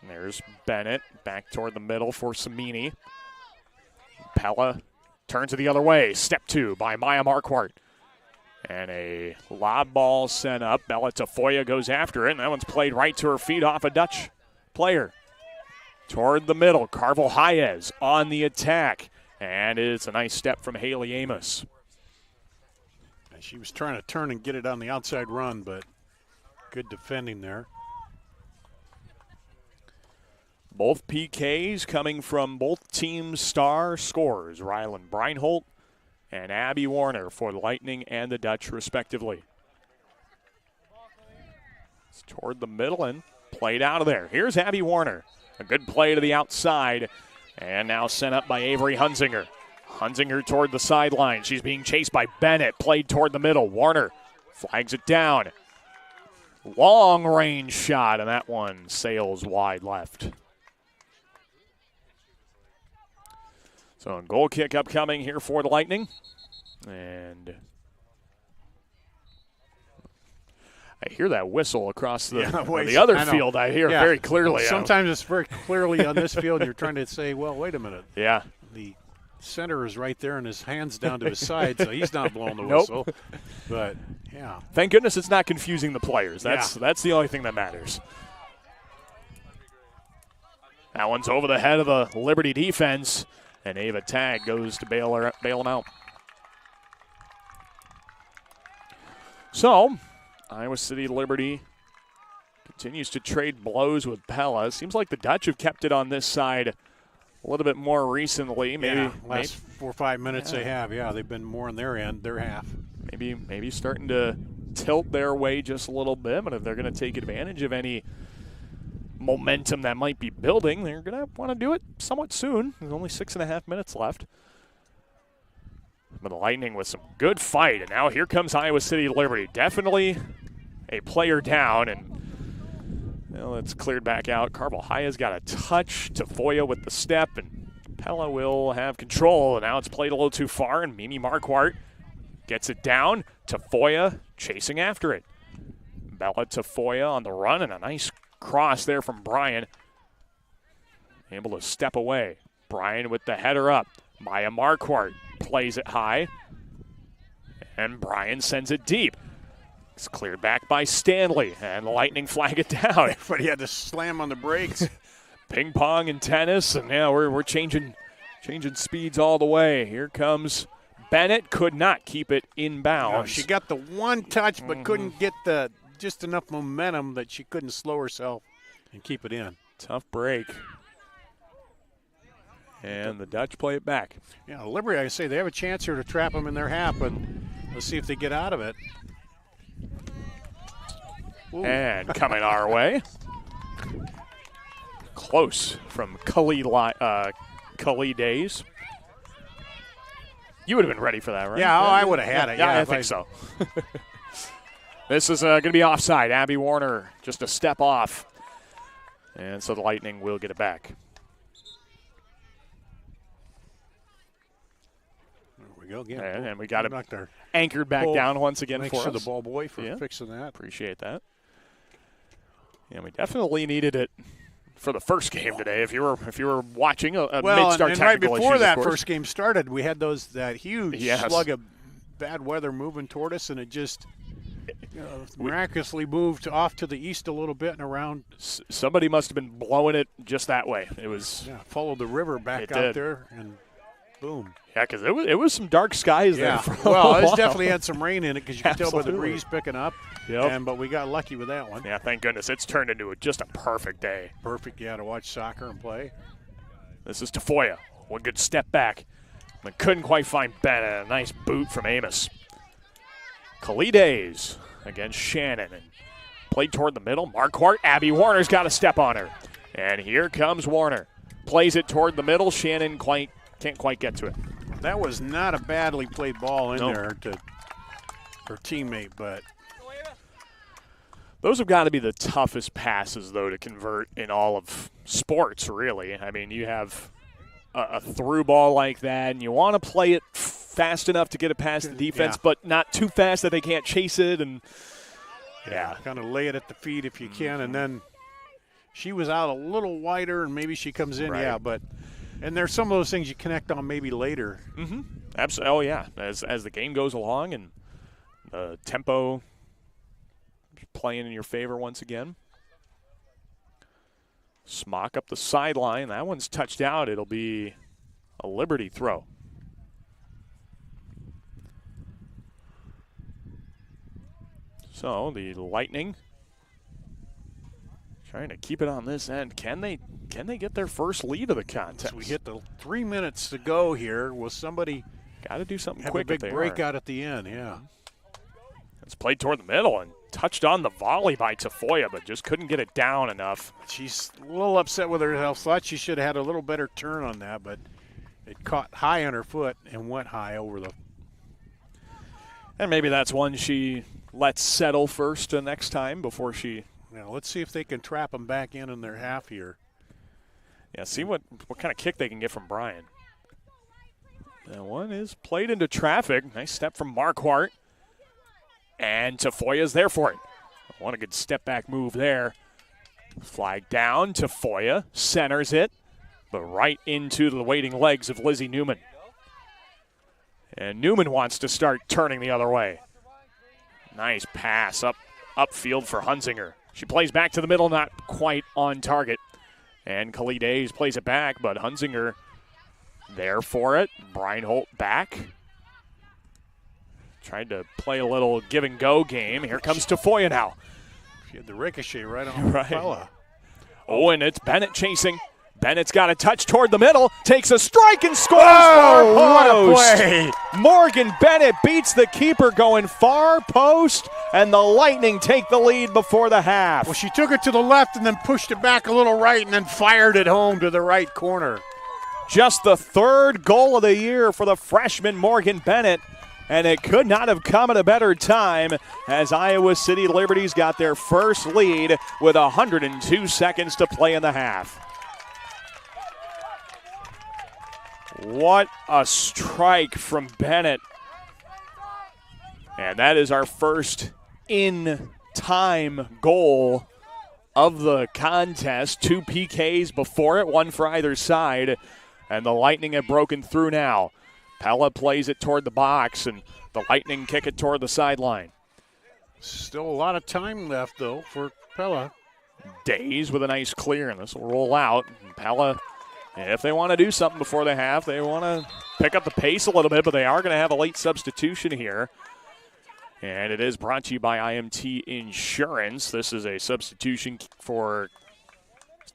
And there's Bennett back toward the middle for Samini. Pella turns it the other way. Step 2 by Maya Marquardt. And a lob ball sent up. Bella Tafoya goes after it, and that one's played right to her feet off a Dutch player. Toward the middle, Carvel Hayes on the attack. And it's a nice step from Haley Amos. She was trying to turn and get it on the outside run, but good defending there. Both PKs coming from both teams' star scorers, Rylan Breinholt and Abby Warner for the Lightning and the Dutch, respectively. It's toward the middle and played out of there. Here's Abby Warner. A good play to the outside, and now sent up by Avery Hunzinger. Hunzinger toward the sideline. She's being chased by Bennett. Played toward the middle. Warner flags it down. Long range shot, and that one sails wide left. So a goal kick upcoming here for the Lightning. And I hear that whistle across the, the other field. I hear very clearly. Sometimes it's very clearly on this field. You're trying to say, well, wait a minute. Yeah. The center is right there and his hand's down to his side, so he's not blowing the whistle. But, yeah. Thank goodness it's not confusing the players. That's the only thing that matters. That one's over the head of the Liberty defense, and Ava Tagg goes to bail him out. So, Iowa City Liberty continues to trade blows with Pella. Seems like the Dutch have kept it on this side a little bit more recently. Maybe last 4 or 5 minutes they have. Yeah, they've been more on their end, their half. Maybe starting to tilt their way just a little bit, but if they're going to take advantage of any momentum that might be building, they're going to want to do it somewhat soon. There's only 6.5 minutes left. But the Lightning with some good fight, and now here comes Iowa City Liberty. Definitely a player down, and it's cleared back out. Carvel Hayes got a touch. Tafoya with the step, and Pella will have control, and now it's played a little too far, and Mimi Marquardt gets it down. Tafoya chasing after it. Bella Tafoya on the run, and a nice cross there from Brian. Able to step away. Brian with the header up. Maya Marquardt plays it high, and Brian sends it deep. It's cleared back by Stanley, and the Lightning flag it down. But he had to slam on the brakes. Ping pong and tennis, and now we're changing speeds all the way. Here comes Bennett. Could not keep it inbounds. No, she got the one touch, but couldn't get just enough momentum that she couldn't slow herself and keep it in. Tough break. And the Dutch play it back. Yeah, Liberty, I say, they have a chance here to trap them in their half, but let's see if they get out of it. Ooh. And coming our way. Close from Kali days. You would have been ready for that, right? Yeah, I would have had it. Yeah, I think so. This is going to be offside. Abby Warner just a step off. And so the Lightning will get it back. And we got it anchored back down once again for us. Thanks to the ball boy for fixing that. Appreciate that. And we definitely needed it for the first game today. If you were watching a mid-start, and right before that first game started, we had that huge slug of bad weather moving toward us, and it just miraculously moved off to the east a little bit and around. Somebody must have been blowing it just that way. It was followed the river back out there and. Boom. Yeah, because it was some dark skies there. Well, it's definitely had some rain in it because you can tell by the breeze picking up. Yep. But we got lucky with that one. Yeah, thank goodness. It's turned into just a perfect day. Perfect, to watch soccer and play. This is Tafoya. One good step back. But couldn't quite find Bennett. A nice boot from Amos. Kalides against Shannon. And played toward the middle. Marquardt. Abby Warner's got a step on her. And here comes Warner. plays it toward the middle. Shannon can't quite get to it. That was not a badly played ball in there to her teammate, but those have got to be the toughest passes, though, to convert in all of sports, really. I mean, you have a through ball like that, and you want to play it fast enough to get it past the defense, but not too fast that they can't chase it. And kind of lay it at the feet if you can. And then she was out a little wider, and maybe she comes in, and there's some of those things you connect on maybe later. Mm-hmm. Absolutely. Oh, yeah. As the game goes along and the tempo playing in your favor once again. Smock up the sideline. That one's touched out. It'll be a Liberty throw. So the Lightning trying to keep it on this end. Can they get their first lead of the contest? So we hit the 3 minutes to go here. Will somebody got to do something have quick? A big breakout at the end, It's played toward the middle and touched on the volley by Tafoya, but just couldn't get it down enough. She's a little upset with herself. Thought she should have had a little better turn on that, but it caught high on her foot and went high over the. And maybe that's one she lets settle first next time before she. Now let's see if they can trap them back in their half here. Yeah, see what kind of kick they can get from Brian. That one is played into traffic. Nice step from Marquardt. And Tafoya's there for it. What a good step back move there. Flag down. Tafoya centers it, but right into the waiting legs of Lizzie Newman. And Newman wants to start turning the other way. Nice pass upfield for Hunzinger. She plays back to the middle, not quite on target. And Khalid Hayes plays it back, but Hunzinger there for it. Brian Holt back. Tried to play a little give-and-go game. Here comes Tafoya now. She had the ricochet right on Pella. Oh, and it's Bennett chasing. Bennett's got a touch toward the middle, takes a strike and scores. Oh, far what post. a play. Morgan Bennett beats the keeper going far post, and the Lightning take the lead before the half. Well, she took it to the left and then pushed it back a little right and then fired it home to the right corner. Just the third goal of the year for the freshman Morgan Bennett. And it could not have come at a better time as Iowa City Liberties got their first lead with 102 seconds to play in the half. What a strike from Bennett. And that is our first in-time goal of the contest. 2 PKs before it, one for either side. And the Lightning have broken through now. Pella plays it toward the box, and the Lightning kick it toward the sideline. Still a lot of time left, though, for Pella. Days with a nice clear, and this will roll out. And Pella, if they want to do something before the half, they want to pick up the pace a little bit, but they are going to have a late substitution here. And it is brought to you by IMT Insurance. This is a substitution for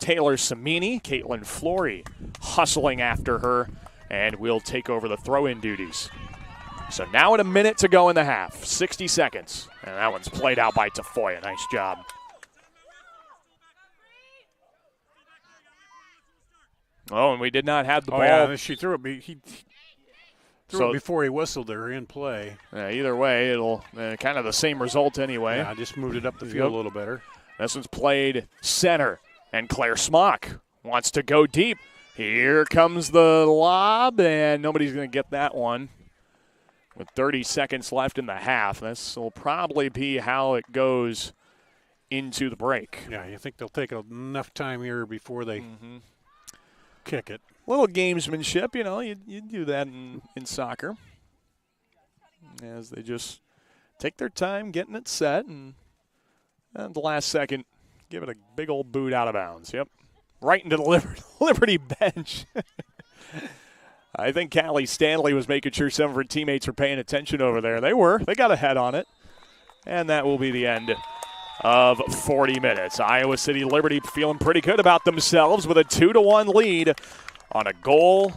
Taylor Samini. Caitlin Flory hustling after her, and will take over the throw-in duties. So now at a minute to go in the half, 60 seconds. And that one's played out by Tafoya. Nice job. Oh, and we did not have the ball. Yeah, she threw it. He threw it before he whistled her in play. Either way, it'll kind of the same result anyway. Yeah, I just moved it up the field a little better. This one's played center, and Claire Smock wants to go deep. Here comes the lob, and nobody's going to get that one. With 30 seconds left in the half, this will probably be how it goes into the break. Yeah, you think they'll take enough time here before they kick it. Little gamesmanship, you do that in soccer. As they just take their time getting it set, and at the last second, give it a big old boot out of bounds. Yep. Right into the Liberty bench. I think Callie Stanley was making sure some of her teammates were paying attention over there. They were. They got a head on it. And that will be the end of 40 minutes. Iowa City Liberty feeling pretty good about themselves with a 2-1 lead on a goal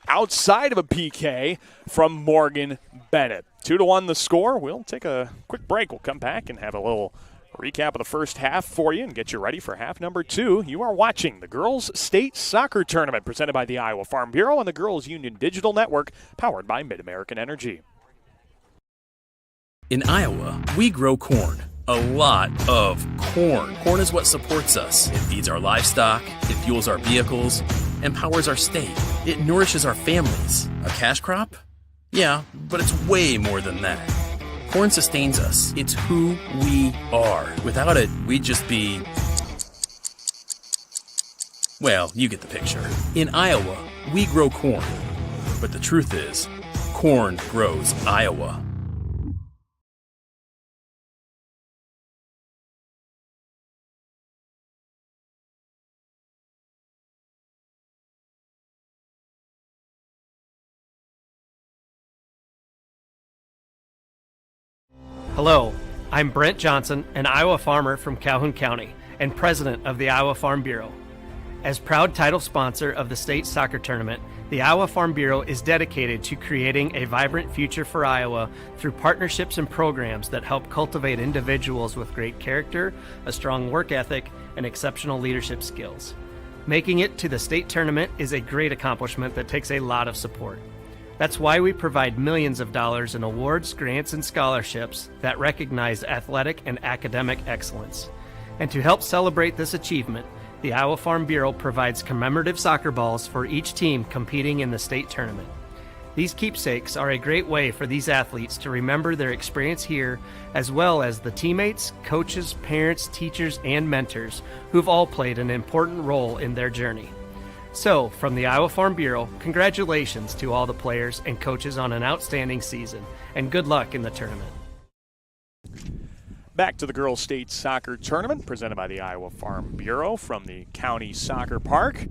outside of a PK from Morgan Bennett. 2-1 the score. We'll take a quick break. We'll come back and have a little Recap of the first half for you and get you ready for half number 2. You are watching the Girls State Soccer Tournament presented by the Iowa Farm Bureau and the Girls Union Digital Network, powered by Mid-American Energy. In Iowa, we grow corn. A lot of corn. Corn is what supports us. It feeds our livestock, it fuels our vehicles, and powers our state. It nourishes our families. A cash crop? Yeah, but it's way more than that. Corn sustains us. It's who we are. Without it, we'd just be... well, you get the picture. In Iowa, we grow corn. But the truth is, corn grows Iowa. Hello, I'm Brent Johnson, an Iowa farmer from Calhoun County and president of the Iowa Farm Bureau. As proud title sponsor of the state soccer tournament, the Iowa Farm Bureau is dedicated to creating a vibrant future for Iowa through partnerships and programs that help cultivate individuals with great character, a strong work ethic, and exceptional leadership skills. Making it to the state tournament is a great accomplishment that takes a lot of support. That's why we provide millions of dollars in awards, grants, and scholarships that recognize athletic and academic excellence. And to help celebrate this achievement, the Iowa Farm Bureau provides commemorative soccer balls for each team competing in the state tournament. These keepsakes are a great way for these athletes to remember their experience here, as well as the teammates, coaches, parents, teachers, and mentors who've all played an important role in their journey. So, from the Iowa Farm Bureau, congratulations to all the players and coaches on an outstanding season, and good luck in the tournament. Back to the Girls State Soccer Tournament presented by the Iowa Farm Bureau from the County Soccer Park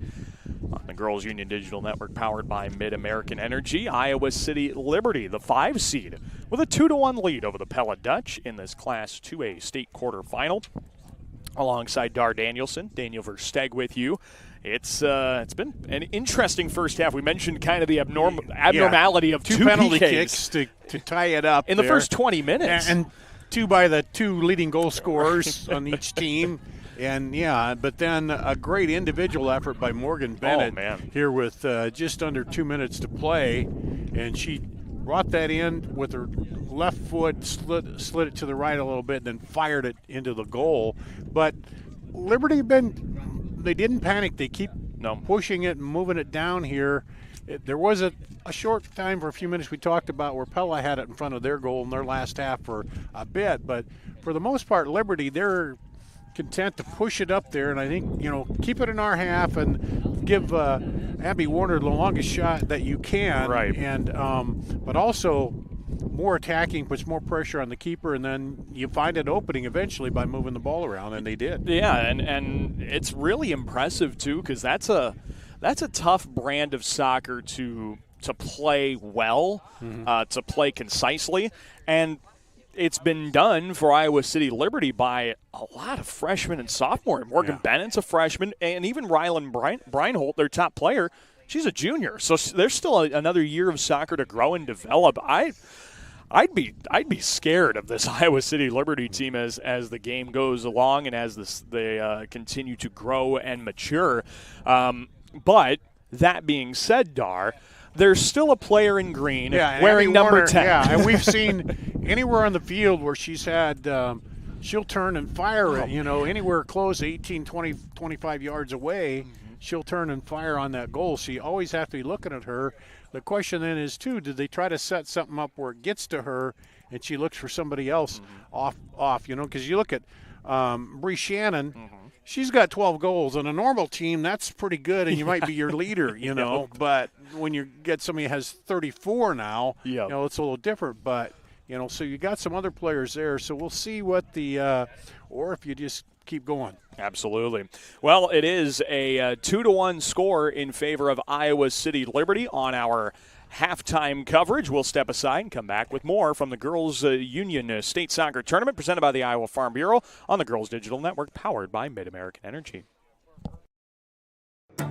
on the Girls Union Digital Network, powered by Mid-American Energy. Iowa City Liberty, the 5 seed, with a 2-1 lead over the Pella Dutch in this Class 2A state quarterfinal. Alongside Dar Danielson, Daniel Versteg with you. It's been an interesting first half. We mentioned kind of the abnormality of two penalty PKs kicks to tie it up in the first 20 minutes. And 2 by the 2 leading goal scorers on each team. And, but then a great individual effort by Morgan Bennett here with just under 2 minutes to play. And she brought that in with her left foot, slid it to the right a little bit, and then fired it into the goal. But Liberty they didn't panic. They keep pushing it and moving it down here. There was a short time for a few minutes we talked about where Pella had it in front of their goal in their last half for a bit. But for the most part, Liberty, they're content to push it up there. And I think, keep it in our half and give Abby Warner the longest shot that you can. Right. And but also more attacking, puts more pressure on the keeper, and then you find an opening eventually by moving the ball around, and they did. Yeah, and it's really impressive too, because that's a tough brand of soccer to play well, to play concisely, and it's been done for Iowa City Liberty by a lot of freshmen and sophomore. Morgan Bennett's a freshman, and even Rylan Breinholt, their top player, she's a junior. So there's still another year of soccer to grow and develop. I'd be scared of this Iowa City Liberty team as the game goes along and as they continue to grow and mature. But that being said, Dar, there's still a player in green wearing number 10. Yeah, and we've seen anywhere on the field where she's had she'll turn and fire it, anywhere close to 18, 20, 25 yards away, she'll turn and fire on that goal. So you always have to be looking at her. The question then is, too, did they try to set something up where it gets to her and she looks for somebody else off, because you look at Bree Shannon, she's got 12 goals. On a normal team, that's pretty good, and you might be your leader, But when you get somebody who has 34 now, it's a little different. But, so you got some other players there. So we'll see what or if you just keep going. Absolutely. Well, it is a 2-1 score in favor of Iowa City Liberty on our halftime coverage. We'll step aside and come back with more from the Girls Union State Soccer Tournament presented by the Iowa Farm Bureau on the Girls Digital Network, powered by Mid-American Energy.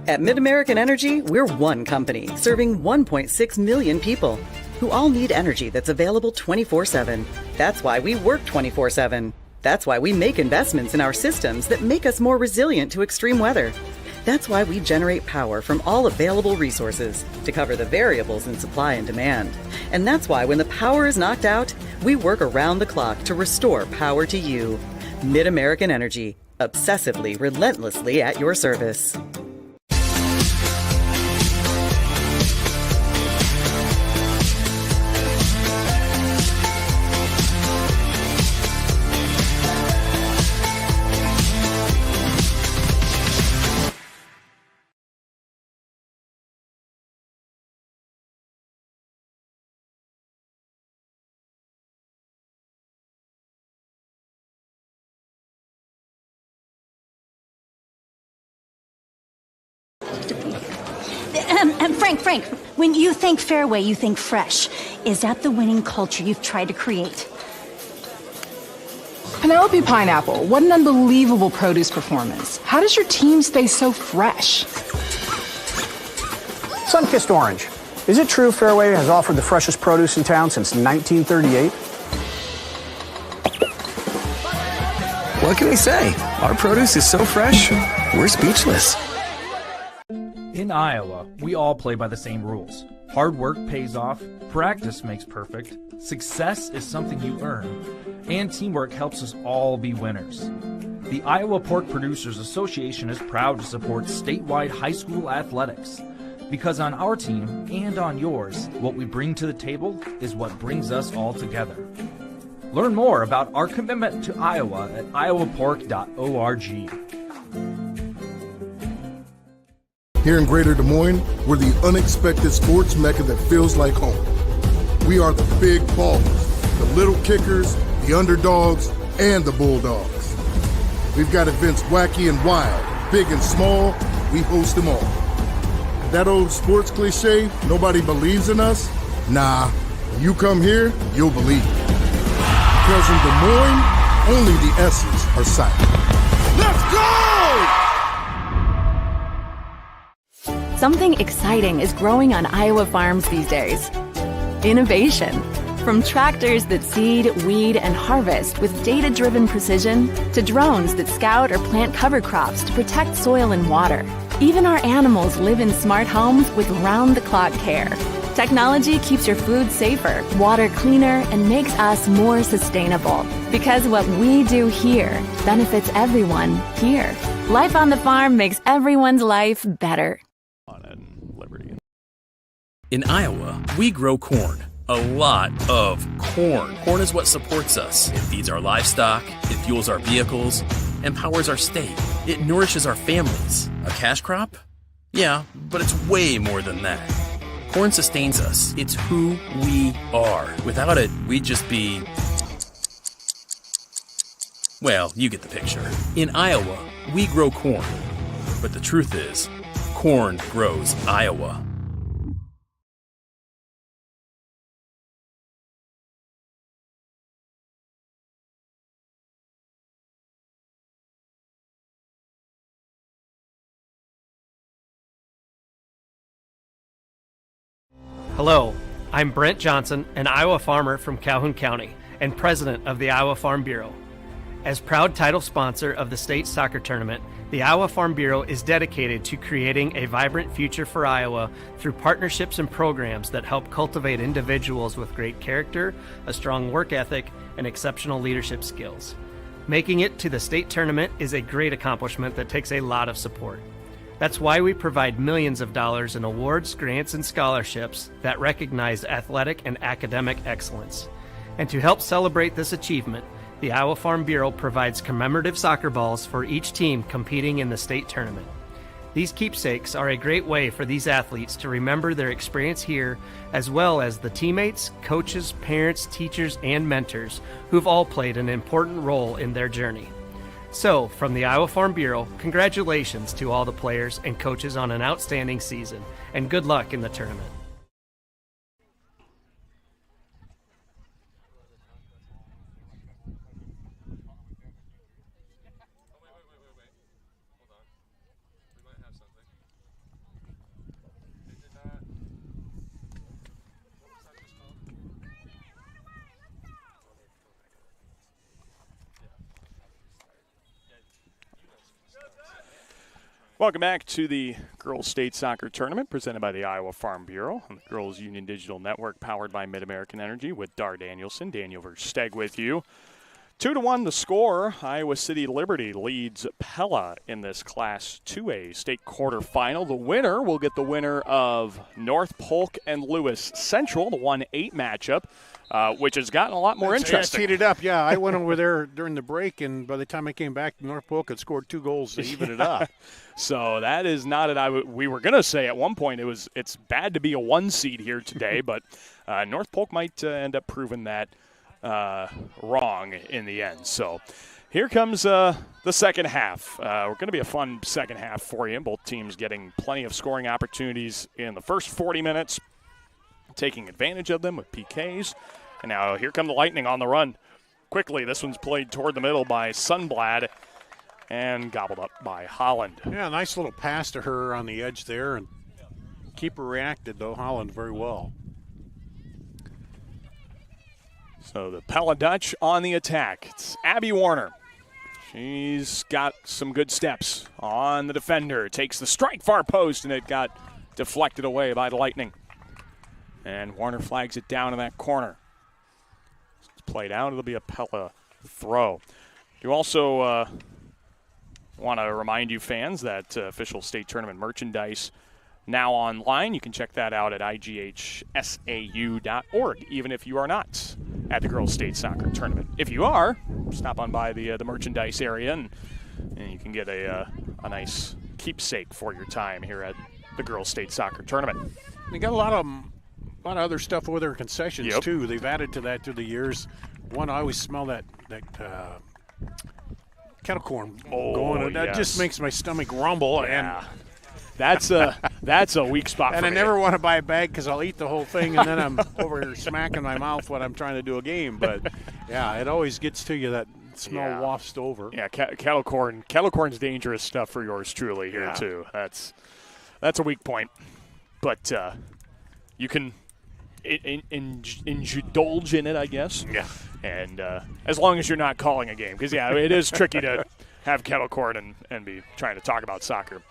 At Mid-American Energy, we're one company serving 1.6 million people who all need energy that's available 24/7. That's why we work 24/7. That's why we make investments in our systems that make us more resilient to extreme weather. That's why we generate power from all available resources to cover the variables in supply and demand. And that's why when the power is knocked out, we work around the clock to restore power to you. Mid-American Energy, obsessively, relentlessly at your service. Frank, when you think fairway, you think fresh. Is that the winning culture you've tried to create? Penelope Pineapple, what an unbelievable produce performance. How does your team stay so fresh? Sunkissed Orange. Is it true Fairway has offered the freshest produce in town since 1938? What can we say? Our produce is so fresh, we're speechless. In Iowa, we all play by the same rules. Hard work pays off, practice makes perfect, success is something you earn, and teamwork helps us all be winners. The Iowa Pork Producers Association is proud to support statewide high school athletics. Because on our team and on yours, what we bring to the table is what brings us all together. Learn more about our commitment to Iowa at iowapork.org. Here in Greater Des Moines, we're the unexpected sports mecca that feels like home. We are the big ballers, the little kickers, the underdogs, and the bulldogs. We've got events wacky and wild, big and small, we host them all. That old sports cliche, nobody believes in us? Nah, when you come here, you'll believe. Because in Des Moines, only the S's are silent. Let's go! Something exciting is growing on Iowa farms these days. Innovation. From tractors that seed, weed, and harvest with data-driven precision to drones that scout or plant cover crops to protect soil and water. Even our animals live in smart homes with round-the-clock care. Technology keeps your food safer, water cleaner, and makes us more sustainable. Because what we do here benefits everyone here. Life on the farm makes everyone's life better. In Iowa, we grow corn. A lot of corn. Corn is what supports us. It feeds our livestock, it fuels our vehicles, and powers our state. It nourishes our families. A cash crop? Yeah, but it's way more than that. Corn sustains us. It's who we are. Without it, we'd just be... well, you get the picture. In Iowa, we grow corn. But the truth is, corn grows Iowa. Hello, I'm Brent Johnson, an Iowa farmer from Calhoun County and president of the Iowa Farm Bureau. As proud title sponsor of the state soccer tournament, the Iowa Farm Bureau is dedicated to creating a vibrant future for Iowa through partnerships and programs that help cultivate individuals with great character, a strong work ethic, and exceptional leadership skills. Making it to the state tournament is a great accomplishment that takes a lot of support. That's why we provide millions of dollars in awards, grants, and scholarships that recognize athletic and academic excellence. And to help celebrate this achievement, the Iowa Farm Bureau provides commemorative soccer balls for each team competing in the state tournament. These keepsakes are a great way for these athletes to remember their experience here, as well as the teammates, coaches, parents, teachers, and mentors who've all played an important role in their journey. So, from the Iowa Farm Bureau, congratulations to all the players and coaches on an outstanding season, and good luck in the tournament. Welcome back to the Girls State Soccer Tournament presented by the Iowa Farm Bureau and the Girls Union Digital Network powered by Mid-American Energy with Dar Danielson. Daniel Versteg with you. 2-1 the score. Iowa City Liberty leads Pella in this Class 2A state quarterfinal. The winner will get the winner of North Polk and Lewis Central, the 1-8 matchup, which has gotten a lot more interesting. It's heated up, yeah. I went over there during the break, and by the time I came back, North Polk had scored 2 goals to even it up. So that is not it. We were going to say at one point it's bad to be a 1 seed here today, but North Polk might end up proving that wrong in the end. So here comes the second half. We're going to be a fun second half for you. Both teams getting plenty of scoring opportunities in the first 40 minutes, taking advantage of them with PKs. And now here come the Lightning on the run. Quickly, this one's played toward the middle by Sunblad and gobbled up by Holland. Yeah, nice little pass to her on the edge there, and keeper reacted, though, Holland, very well. So the Pella Dutch on the attack. It's Abby Warner. She's got some good steps on the defender. Takes the strike far post, and it got deflected away by the Lightning. And Warner flags it down in that corner. It's played out. It'll be a Pella throw. You also want to remind you fans that official state tournament merchandise now online. You can check that out at IGHSAU.org, even if you are not at the Girls State Soccer Tournament. If you are, stop on by the merchandise area, and you can get a nice keepsake for your time here at the Girls State Soccer Tournament. They got a lot of other stuff with their concessions, too. They've added to that through the years. One, I always smell that kettle corn going. That just makes my stomach rumble. Yeah. That's a weak spot and for I me. never want to buy a bag because I'll eat the whole thing, and then I'm over here smacking my mouth when I'm trying to do a game. But, yeah, it always gets to you. That smell wafts over. Yeah, kettle corn's dangerous stuff for yours truly here, too. That's a weak point. But you can indulge in it, I guess. Yeah. And as long as you're not calling a game. Because, it is tricky to have kettle corn and be trying to talk about soccer.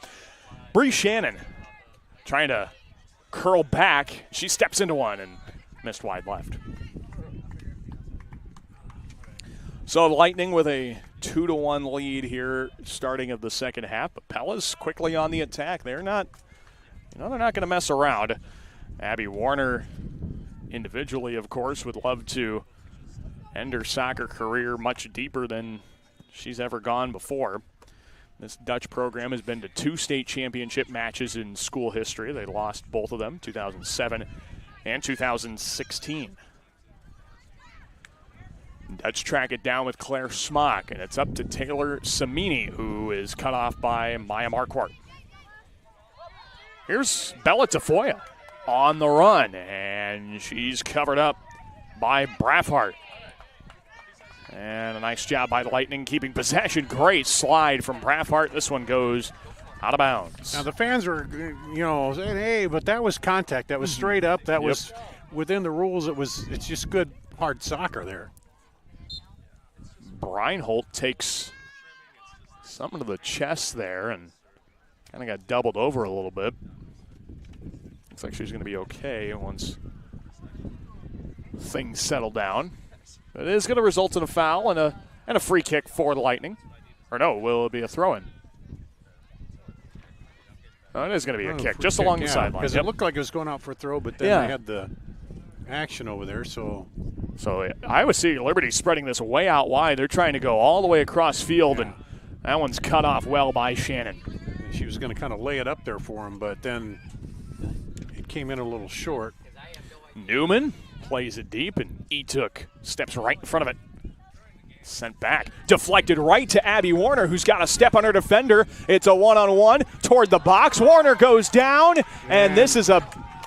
Bree Shannon trying to curl back. She steps into one and missed wide left. So the Lightning with a 2-1 lead here starting of the second half. But Pella's quickly on the attack. They're not going to mess around. Abby Warner individually, of course, would love to end her soccer career much deeper than she's ever gone before. This Dutch program has been to 2 state championship matches in school history. They lost both of them, 2007 and 2016. Dutch track it down with Claire Smock, and it's up to Taylor Samini, who is cut off by Maya Marquardt. Here's Bella Tafoya on the run, and she's covered up by Braffhart. And a nice job by the Lightning keeping possession. Great slide from Braffhart. This one goes out of bounds. Now the fans were, saying, hey, but that was contact. That was straight up. That was within the rules. It's just good, hard soccer there. Breinholt takes something to the chest there and kind of got doubled over a little bit. Looks like she's going to be okay once things settle down. It is going to result in a foul and a free kick for the Lightning. Or no, will it be a throw-in? Oh, it is going to be a kick just along the sideline. Because it looked like it was going out for a throw, but then they had the action over there. So Iowa City Liberty spreading this way out wide. They're trying to go all the way across field, and that one's cut off well by Shannon. She was going to kind of lay it up there for him, but then it came in a little short. Newman plays it deep, and Etuk steps right in front of it. Sent back. Deflected right to Abby Warner, who's got a step on her defender. It's a one-on-one toward the box. Warner goes down, and this is a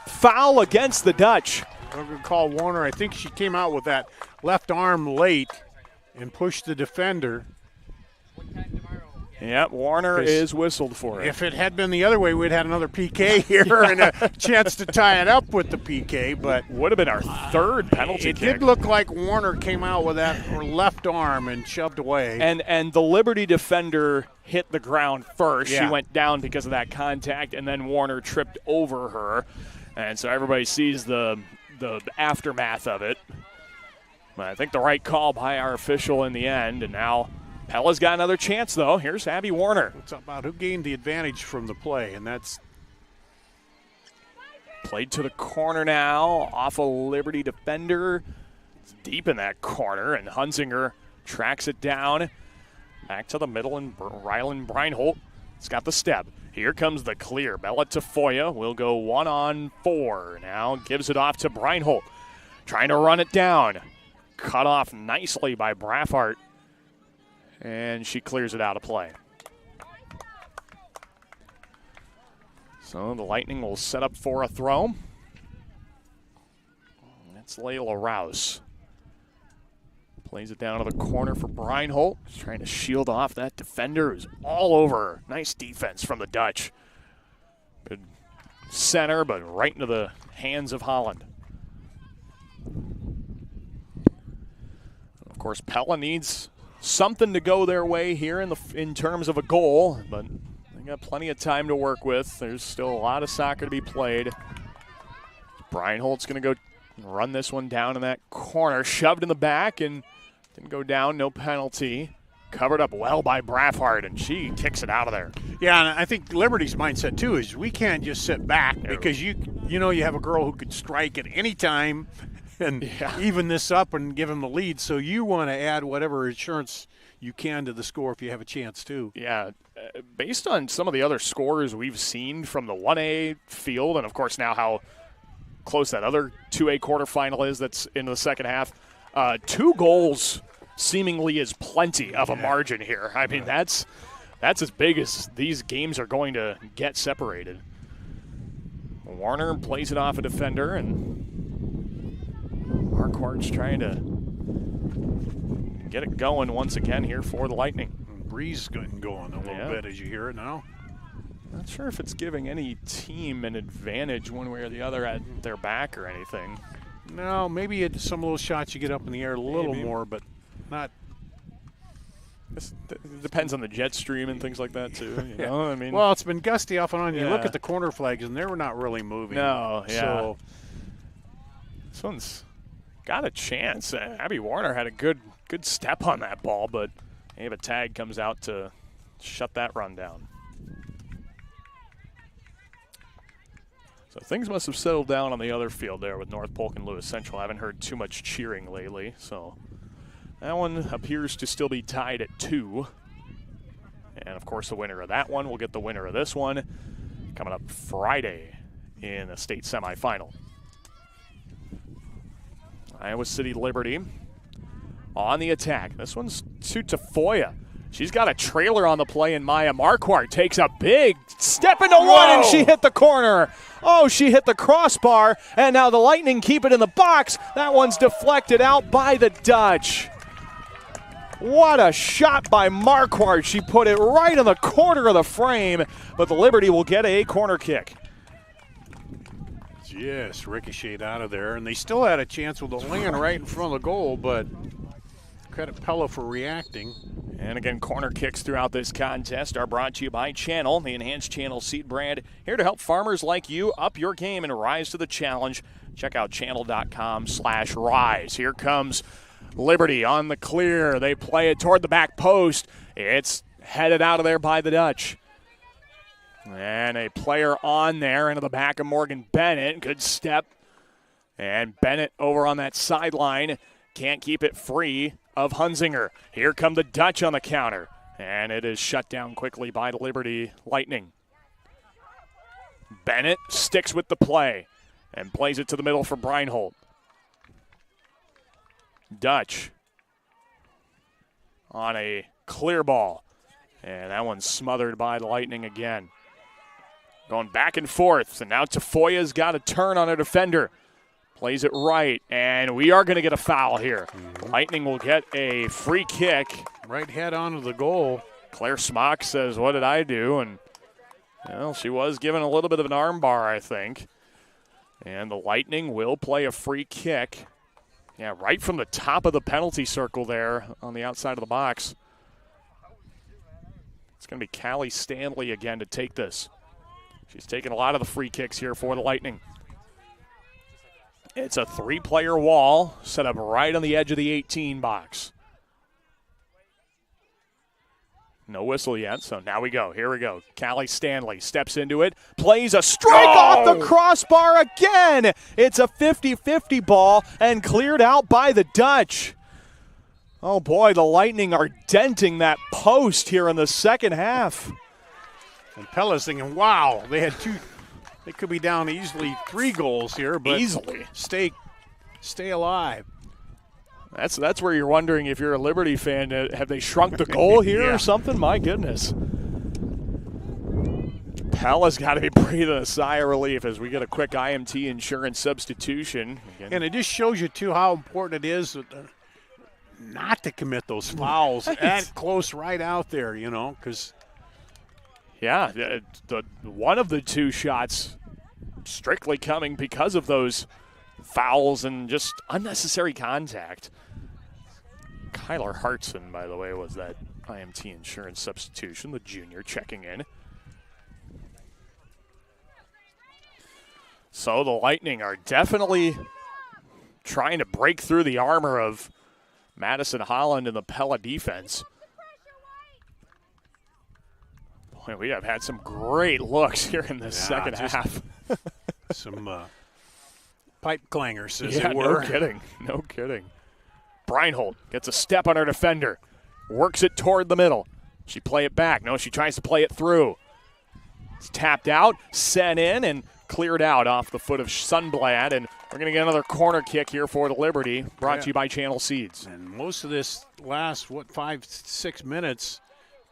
foul against the Dutch. I'm going to call Warner. I think she came out with that left arm late and pushed the defender. Yep, Warner is whistled for it. If it had been the other way, we'd had another PK here and a chance to tie it up with the PK. But would have been our third penalty kick. It did look like Warner came out with that left arm and shoved away. And the Liberty defender hit the ground first. Yeah. She went down because of that contact, and then Warner tripped over her. And so everybody sees the aftermath of it. But I think the right call by our official in the end, and now Pella's got another chance, though. Here's Abby Warner. It's about who gained the advantage from the play, and that's played to the corner now, off a Liberty defender. It's deep in that corner, and Hunzinger tracks it down. Back to the middle, and Rylan Breinholt has got the step. Here comes the clear. Bella Tafoya will go 1-on-4. Now gives it off to Breinholt. Trying to run it down. Cut off nicely by Braffart. And she clears it out of play. So the Lightning will set up for a throw. That's Layla Rouse. Plays it down to the corner for Breinholt. He's trying to shield off that defender who's all over her. Nice defense from the Dutch. Good center, but right into the hands of Holland. Of course, Pella needs something to go their way here in terms of a goal, but they got plenty of time to work with. There's still a lot of soccer to be played. Breinholt's going to go run this one down in that corner, shoved in the back, and didn't go down, no penalty. Covered up well by Braffart, and she kicks it out of there. Yeah, and I think Liberty's mindset, too, is we can't just sit back because you have a girl who could strike at any time and even this up and give him the lead. So you want to add whatever insurance you can to the score if you have a chance, too. Yeah, based on some of the other scores we've seen from the 1A field, and, of course, now how close that other 2A quarterfinal is that's in the second half, 2 goals seemingly is plenty of a margin here. I mean, that's as big as these games are going to get separated. Warner plays it off a defender, and Marquardt's trying to get it going once again here for the Lightning. Breeze getting going a little bit as you hear it now. Not sure if it's giving any team an advantage one way or the other at their back or anything. No, maybe some of those shots you get up in the air a little more, but not. It depends on the jet stream and things like that too. You know? I mean, well, it's been gusty off and on. You look at the corner flags, and they were not really moving. No, So this one's got a chance. Abby Warner had a good step on that ball, but Ava Tag comes out to shut that run down. So things must have settled down on the other field there with North Polk and Lewis Central. I haven't heard too much cheering lately, so that one appears to still be tied at 2. And, of course, the winner of that one will get the winner of this one coming up Friday in the state semifinal. Iowa City Liberty on the attack. This one's to Tafoya. She's got a trailer on the play, and Maya Marquardt takes a big step into one, and she hit the corner. Oh, she hit the crossbar, and now the Lightning keep it in the box. That one's deflected out by the Dutch. What a shot by Marquardt. She put it right in the corner of the frame, but the Liberty will get a corner kick. Yes, ricocheted out of there, and they still had a chance with the land right in front of the goal, but credit Pella for reacting. And again, corner kicks throughout this contest are brought to you by Channel, the enhanced Channel seed brand, here to help farmers like you up your game and rise to the challenge. Check out channel.com/rise. Here comes Liberty on the clear. They play it toward the back post. It's headed out of there by the Dutch. And a player on there into the back of Morgan Bennett. Good step. And Bennett over on that sideline. Can't keep it free of Hunzinger. Here come the Dutch on the counter. And it is shut down quickly by the Liberty Lightning. Bennett sticks with the play and plays it to the middle for Breinholt. Dutch on a clear ball. And that one's smothered by the Lightning again. Going back and forth. And now Tafoya's got a turn on a defender. Plays it right. And we are going to get a foul here. Lightning will get a free kick. Right head onto the goal. Claire Smock says, what did I do? And, well, she was given a little bit of an arm bar, I think. And the Lightning will play a free kick. Yeah, right from the top of the penalty circle there on the outside of the box. It's going to be Callie Stanley again to take this. She's taken a lot of the free kicks here for the Lightning. It's a 3-player wall set up right on the edge of the 18 box. No whistle yet, so now we go. Here we go. Callie Stanley steps into it, plays a strike off the crossbar again. It's a 50-50 ball and cleared out by the Dutch. Oh, boy, the Lightning are denting that post here in the second half. And Pella's thinking, wow, they had two. They could be down easily 3 goals here, but easily stay alive. That's where you're wondering if you're a Liberty fan, have they shrunk the goal here or something? My goodness. Pella's got to be breathing a sigh of relief as we get a quick IMT insurance substitution. Again. And it just shows you, too, how important it is not to commit those fouls that close right out there, because – yeah, one of the 2 shots strictly coming because of those fouls and just unnecessary contact. Kyler Hartson, by the way, was that IMT insurance substitution, the junior checking in. So the Lightning are definitely trying to break through the armor of Madison Holland and the Pella defense. Boy, we have had some great looks here in the second half. Some pipe clangers, as it were. No kidding. No kidding. Breinholt gets a step on her defender. Works it toward the middle. She play it back. No, she tries to play it through. It's tapped out, sent in, and cleared out off the foot of Sundblad. And we're going to get another corner kick here for the Liberty, brought to you by Channel Seeds. And most of this last, 5-6 minutes,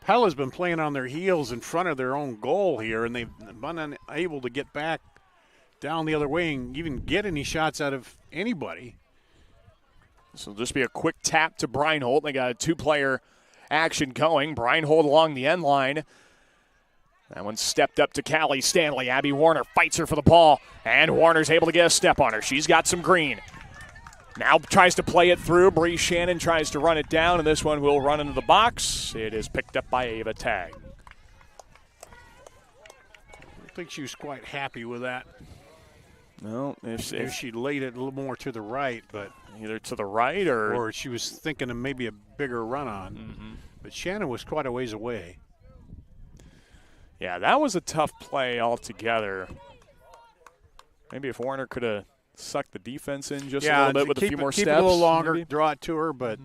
Pella's been playing on their heels in front of their own goal here, and they've been unable to get back down the other way and even get any shots out of anybody. So just be a quick tap to Breinholt. They got a 2-player action going. Breinholt along the end line. That one stepped up to Callie Stanley. Abby Warner fights her for the ball, and Warner's able to get a step on her. She's got some green. Now tries to play it through. Bree Shannon tries to run it down, and this one will run into the box. It is picked up by Ava Tag. I think she was quite happy with that. No, if she laid it a little more to the right, but either to the right or she was thinking of maybe a bigger run on. Mm-hmm. But Shannon was quite a ways away. Yeah, that was a tough play altogether. Maybe if Warner could have sucked the defense in just a little bit with a few more steps. Keep it a little longer, draw it to her, but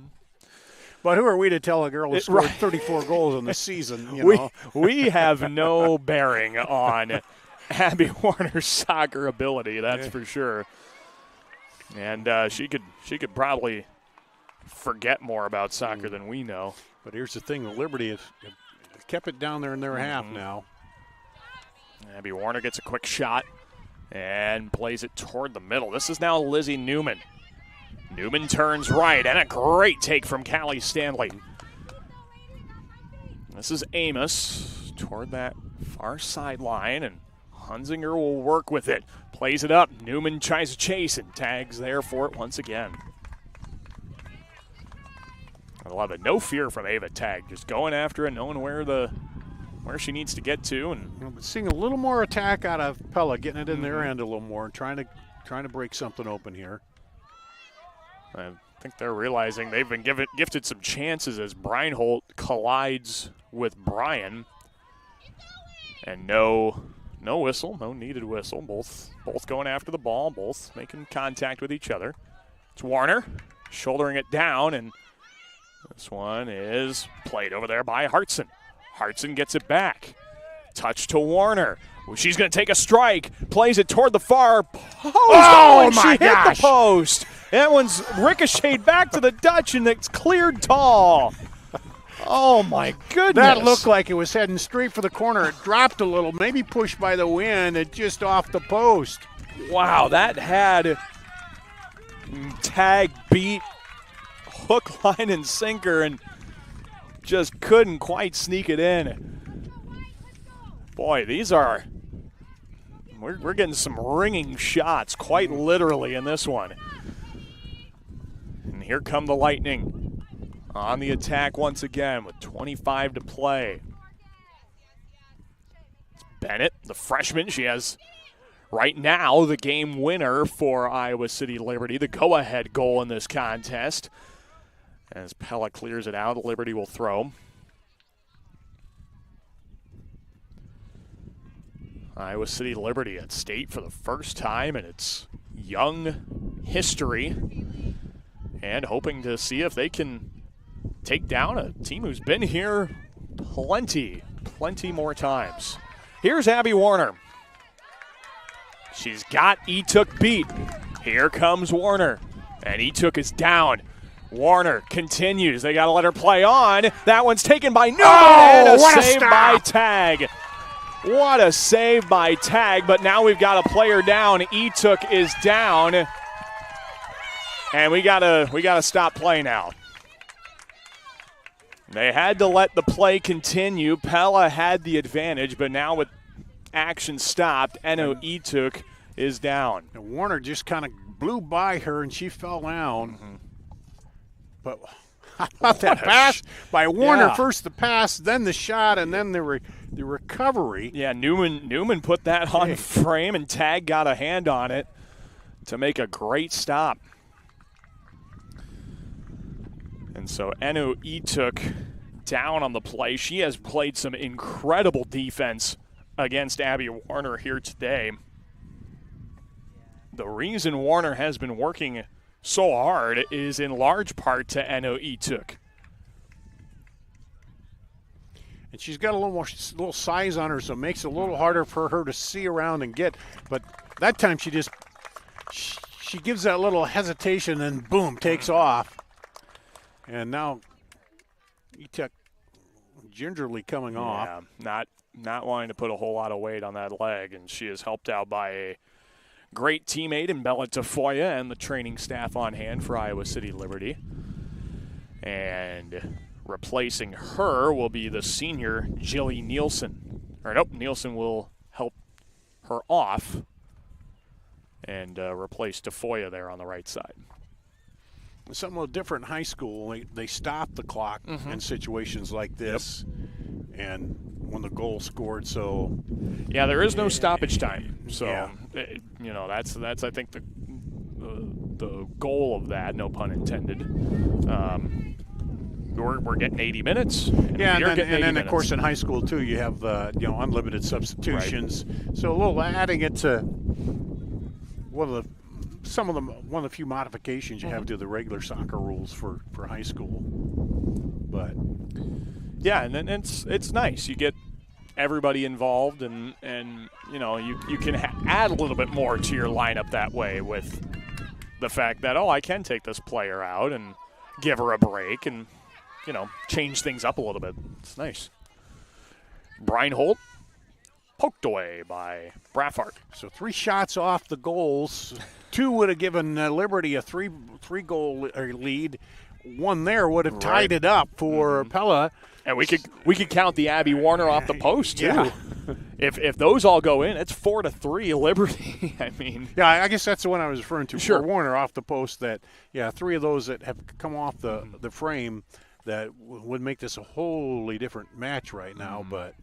but who are we to tell a girl who scored 34 goals in the season? We have no bearing on Abby Warner's soccer ability, that's for sure. And she could probably forget more about soccer than we know. But here's the thing, the Liberty have kept it down there in their half now. Abby Warner gets a quick shot and plays it toward the middle. This is now Lizzie Newman. Newman turns right, and a great take from Callie Stanley. This is Amos toward that far sideline, and Hunzinger will work with it. Plays it up. Newman tries to chase and tags there for it once again. I love it. No fear from Ava Tag. Just going after it, knowing where she needs to get to. And seeing a little more attack out of Pella, getting it in their end a little more, and trying to break something open here. I think they're realizing they've been gifted some chances as Breinholt collides with Bryan. And no whistle, no needed whistle. Both going after the ball, both making contact with each other. It's Warner shouldering it down, and this one is played over there by Hartson. Hartson gets it back. Touch to Warner. She's going to take a strike. Plays it toward the far post. Oh my gosh. Hit the post. That one's ricocheted back to the Dutch, and it's cleared tall. Oh, my goodness. That looked like it was heading straight for the corner. It dropped a little, maybe pushed by the wind, and just off the post. Wow, that had Tag beat hook, line, and sinker, and just couldn't quite sneak it in. Boy, we're getting some ringing shots, quite literally, in this one. And here come the Lightning on the attack once again with 25 to play. It's Bennett, the freshman. She has, right now, the game winner for Iowa City Liberty, the go-ahead goal in this contest. As Pella clears it out, Liberty will throw. Iowa City Liberty at state for the first time in its young history, and hoping to see if they can take down a team who's been here plenty more times. Here's Abby Warner. She's got Etuk beat. Here comes Warner, and Etuk is down. Warner continues. They got to let her play on. That one's taken by Newman, and a save by Tag. What a save by Tag, but now we've got a player down. Etuk is down, and we gotta stop play now. They had to let the play continue. Pella had the advantage, but now with action stopped, Eno Etuk is down. And Warner just kind of blew by her, and she fell down. Mm-hmm. But how about that pass by Warner? Yeah. First the pass, then the shot, and then the recovery. Yeah, Newman put that on frame, and Tag got a hand on it to make a great stop. And so Eno Etuk down on the play. She has played some incredible defense against Abby Warner here today. The reason Warner has been working so hard is in large part to Eno Etuk. And she's got a little size on her, so it makes it a little harder for her to see around and get. But that time she gives that little hesitation and boom, takes off. And now Etuk gingerly coming off. Yeah, not wanting to put a whole lot of weight on that leg, and she is helped out by a great teammate in Bella Tafoya and the training staff on hand for Iowa City Liberty. And replacing her will be the senior Jilly Nielsen. Or nope, Nielsen will help her off and replace Tafoya there on the right side. Something a little different in high school. They stop the clock in situations like this. Yep. And when the goal scored, so yeah, there is no stoppage time. So that's I think the goal of that. No pun intended. We're getting 80 minutes. Yeah, and then of course in high school too, you have unlimited substitutions. Right. So a little adding it to one of the few modifications you have to the regular soccer rules for high school. But yeah, and then it's nice. You get everybody involved, and you can add a little bit more to your lineup that way with the fact that, I can take this player out and give her a break and, change things up a little bit. It's nice. Brian Holt poked away by Braffart. So 3 shots off the goals. 2 would have given Liberty a three-goal lead. 1 there would have tied it up for Pella. And we could count the Abby Warner off the post too. Yeah. If those all go in, it's 4-3 Liberty. I mean, yeah, I guess that's the one I was referring to. Sure. For Warner off the post. 3 of those that have come off the frame that would make this a wholly different match right now. But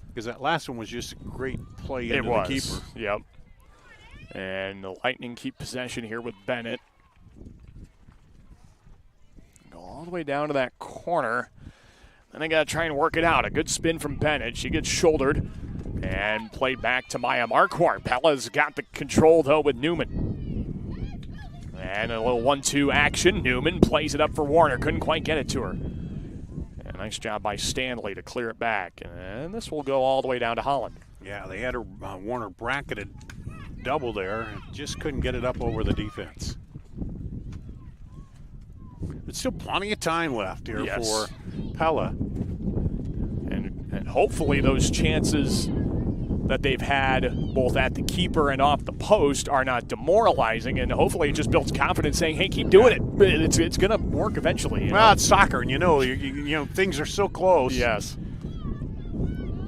because that last one was just a great play into the keeper. Yep. And the Lightning keep possession here with Bennett. Go all the way down to that corner. Then they got to try and work it out. A good spin from Bennett. She gets shouldered and played back to Maya Marquardt. Pella's got the control, though, with Newman. And a little 1-2 action. Newman plays it up for Warner. Couldn't quite get it to her. And a nice job by Stanley to clear it back. And this will go all the way down to Holland. Yeah, they had her Warner bracketed double there and just couldn't get it up over the defense. There's still plenty of time left here for Pella. And hopefully those chances that they've had both at the keeper and off the post are not demoralizing, and hopefully it just builds confidence saying, hey, keep doing it. It's going to work eventually. Well, it's soccer, and you know things are so close. Yes.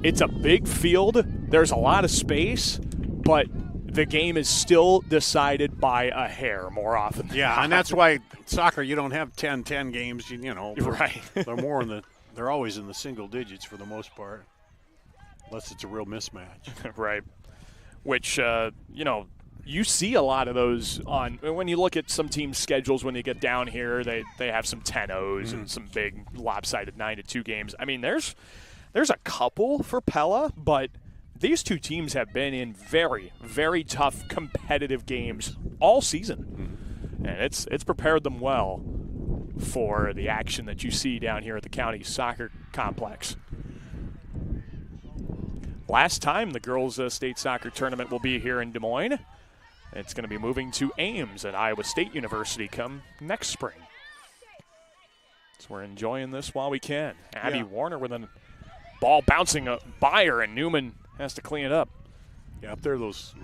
It's a big field. There's a lot of space, but the game is still decided by a hair more often than not. And that's why soccer, you don't have 10-10 games, Right. They're always in the single digits for the most part. Unless it's a real mismatch. Right. Which, you see a lot of those when you look at some teams' schedules when they get down here, they have some 10-0s and some big lopsided 9-2 games. I mean, there's a couple for Pella, but these two teams have been in very, very tough competitive games all season. And it's prepared them well for the action that you see down here at the county soccer complex. Last time the girls' state soccer tournament will be here in Des Moines. It's going to be moving to Ames at Iowa State University come next spring. So we're enjoying this while we can. Abby Warner with a ball bouncing by her, and Newman has to clean it up. Yeah, up there those.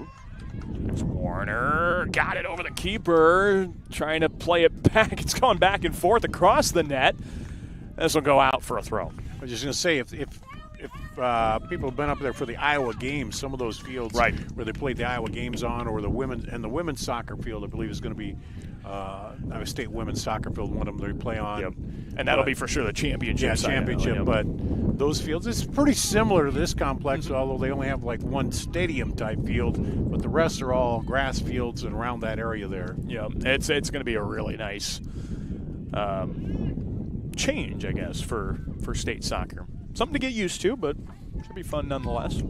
There's Warner. Got it over the keeper. Trying to play it back. It's going back and forth across the net. This will go out for a throw. I was just going to say, if people have been up there for the Iowa games, some of those fields where they played the Iowa games on, or the women's soccer field, I believe, is going to be Iowa State women's soccer field, one of them they play on. Yep. And that'll be for sure the championship. Yeah, championship. But those fields, it's pretty similar to this complex, although they only have like one stadium-type field, but the rest are all grass fields and around that area there. Yeah, it's going to be a really nice change, I guess, for state soccer. Something to get used to, but should be fun nonetheless.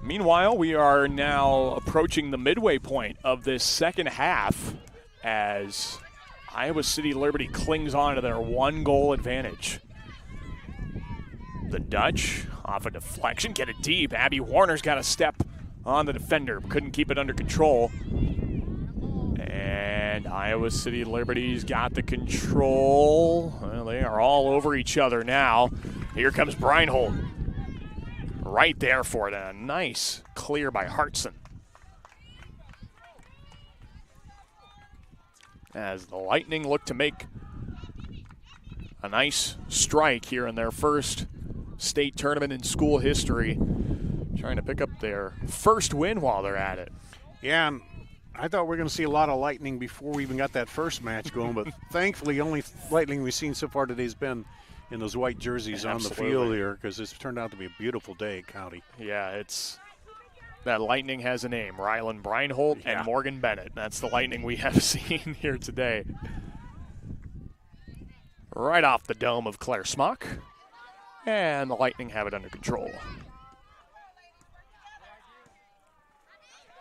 Meanwhile, we are now approaching the midway point of this second half as Iowa City Liberty clings on to their 1-goal advantage. The Dutch, off a deflection, get it deep. Abby Warner's got a step on the defender, couldn't keep it under control. And Iowa City Liberty's got the control. Well, they are all over each other now. Here comes Breinholt. Right there for it. A nice clear by Hartson. As the Lightning look to make a nice strike here in their first state tournament in school history. Trying to pick up their first win while they're at it. Yeah, and I thought we were going to see a lot of Lightning before we even got that first match going, but thankfully only Lightning we've seen so far today has been in those white jerseys on the field here, because it's turned out to be a beautiful day at County. Yeah, that Lightning has a name, Rylan Breinholt and Morgan Bennett. That's the Lightning we have seen here today. Right off the dome of Claire Smock, and the Lightning have it under control.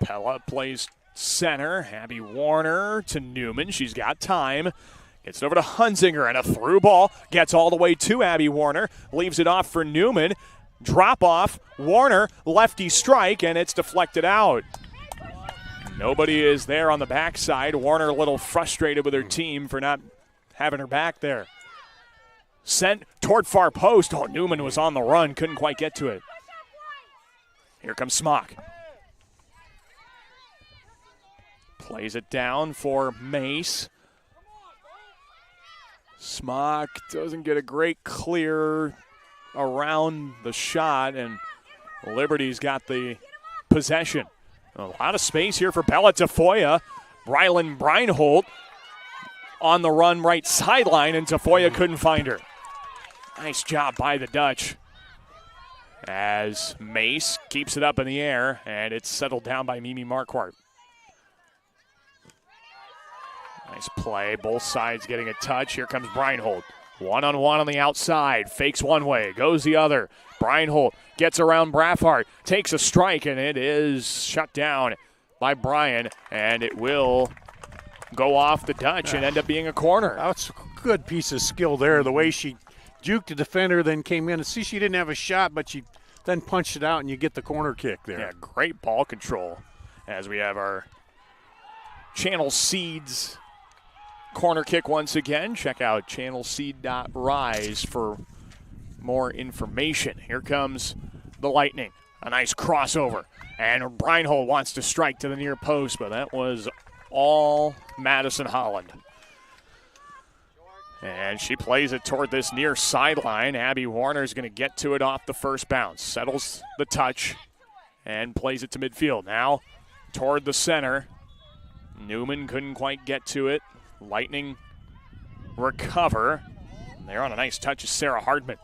Pella plays center. Abby Warner to Newman. She's got time. Gets it over to Hunzinger, and a through ball. Gets all the way to Abby Warner. Leaves it off for Newman. Drop off. Warner, lefty strike, and it's deflected out. Nobody is there on the backside. Warner a little frustrated with her team for not having her back there. Sent toward far post. Oh, Newman was on the run. Couldn't quite get to it. Here comes Smock. Plays it down for Mace. Smock doesn't get a great clear around the shot, and Liberty's got the possession. A lot of space here for Pella. Tafoya. Rylan Breinholt on the run right sideline, and Tafoya couldn't find her. Nice job by the Dutch as Mace keeps it up in the air, and it's settled down by Mimi Marquardt. Nice play. Both sides getting a touch. Here comes Breinholt. One-on-one on the outside. Fakes one way. Goes the other. Breinholt gets around Braffart. Takes a strike, and it is shut down by Bryan. And it will go off the Dutch and end up being a corner. That's a good piece of skill there. The way she juked the defender, then came in. And see, she didn't have a shot, but she then punched it out, and you get the corner kick there. Yeah, great ball control as we have our Channel Seeds corner kick once again. Check out channelseed.rise for more information. Here comes the Lightning. A nice crossover. And Breinholt wants to strike to the near post, but that was all Madison Holland. And she plays it toward this near sideline. Abby Warner is going to get to it off the first bounce. Settles the touch and plays it to midfield. Now toward the center. Newman couldn't quite get to it. Lightning recover. They're on a nice touch of Sarah Hardman.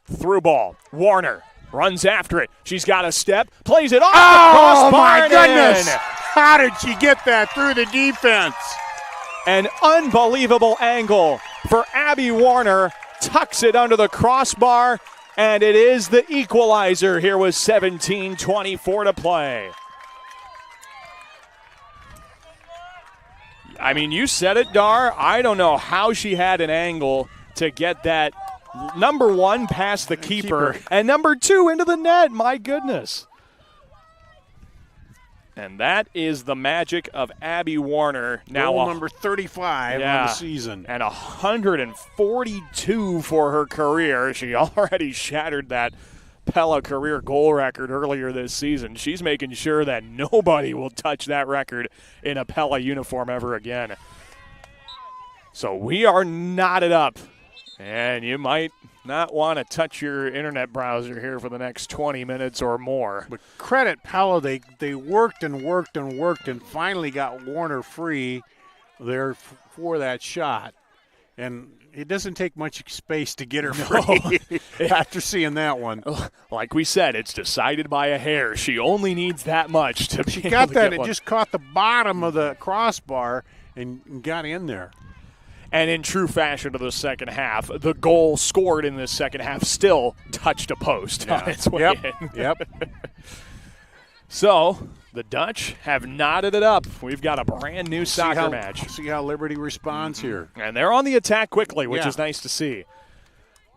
Through ball. Warner runs after it. She's got a step. Plays it off the crossbar. Oh, my goodness. In. How did she get that through the defense? An unbelievable angle for Abby Warner. Tucks it under the crossbar, and it is the equalizer here with 17:24 to play. I mean, you said it, Dar. I don't know how she had an angle to get that, number one, past the keeper, and number two, into the net. My goodness. And that is the magic of Abby Warner. Now goal number 35 on the season. And 142 for her career. She already shattered that Pella career goal record earlier this season. She's making sure that nobody will touch that record in a Pella uniform ever again. So we are knotted up. And you might not want to touch your internet browser here for the next 20 minutes or more. But credit Pella, they worked and worked and worked and finally got Warner free there for that shot. And it doesn't take much space to get her free after seeing that one. Like we said, it's decided by a hair. She only needs that much to She be got able to that. get It one. just caught the bottom of the crossbar and got in there. And in true fashion of the second half, the goal scored in this second half still touched a post on its way in. Yep. So the Dutch have knotted it up. We've got a brand new soccer match. See how Liberty responds here. And they're on the attack quickly, which is nice to see.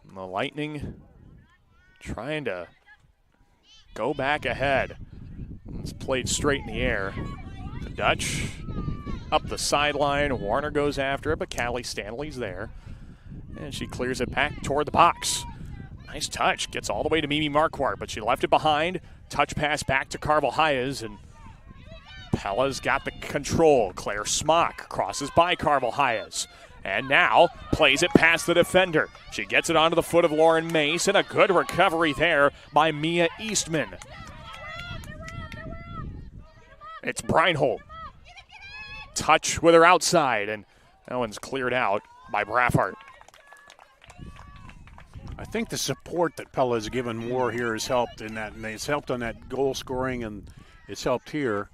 And the Lightning trying to go back ahead. It's played straight in the air. The Dutch up the sideline. Warner goes after it, but Callie Stanley's there. And she clears it back toward the box. Nice touch. Gets all the way to Mimi Marquardt, but she left it behind. Touch pass back to Carvel Hayes, and Pella's got the control. Claire Smock crosses by Carvel Hayes. And now plays it past the defender. She gets it onto the foot of Lauren Mace, and a good recovery there by Mia Eastman. It's Breinholt. Touch with her outside, and that one's cleared out by Braffart. I think the support that Pella has given Moore here has helped in that, and it's helped on that goal scoring, and it's helped here.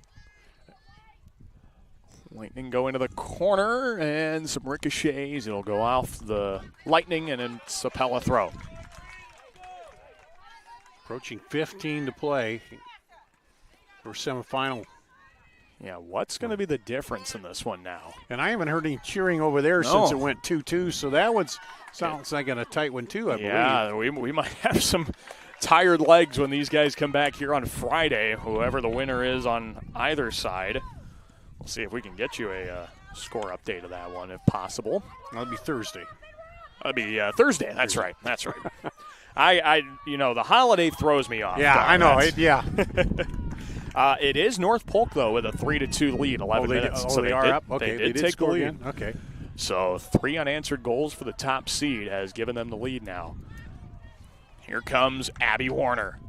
Lightning go into the corner, and some ricochets. It'll go off the Lightning, and it's a Pella throw. Approaching 15 to play for semifinal. Yeah, what's going to be the difference in this one now? And I haven't heard any cheering over there since it went 2-2, so that one sounds like a tight one too, I believe. Yeah, we might have some tired legs when these guys come back here on Friday, whoever the winner is on either side. We'll see if we can get you a score update of that one if possible. That'll be Thursday. That'll be Thursday. That's right. That's right. The holiday throws me off. Yeah, I know. It is North Polk, though, with a 3-2 lead, 11 minutes. So they are up? Okay, they did take the lead. Again? Okay. So 3 unanswered goals for the top seed has given them the lead now. Here comes Abby Warner.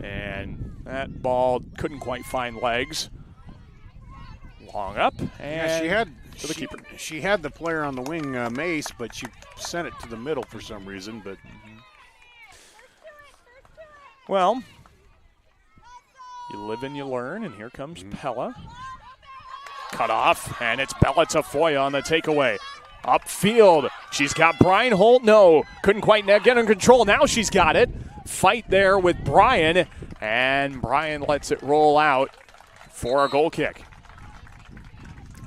And that ball couldn't quite find legs. Long up, and to the keeper. She had the player on the wing, Mace, but she sent it to the middle for some reason. But well, you live and you learn, and here comes Pella. Cut off, and it's Bella Tafoya on the takeaway. Upfield, she's got Breinholt. No, couldn't quite get in control. Now she's got it. Fight there with Brian, and Brian lets it roll out for a goal kick.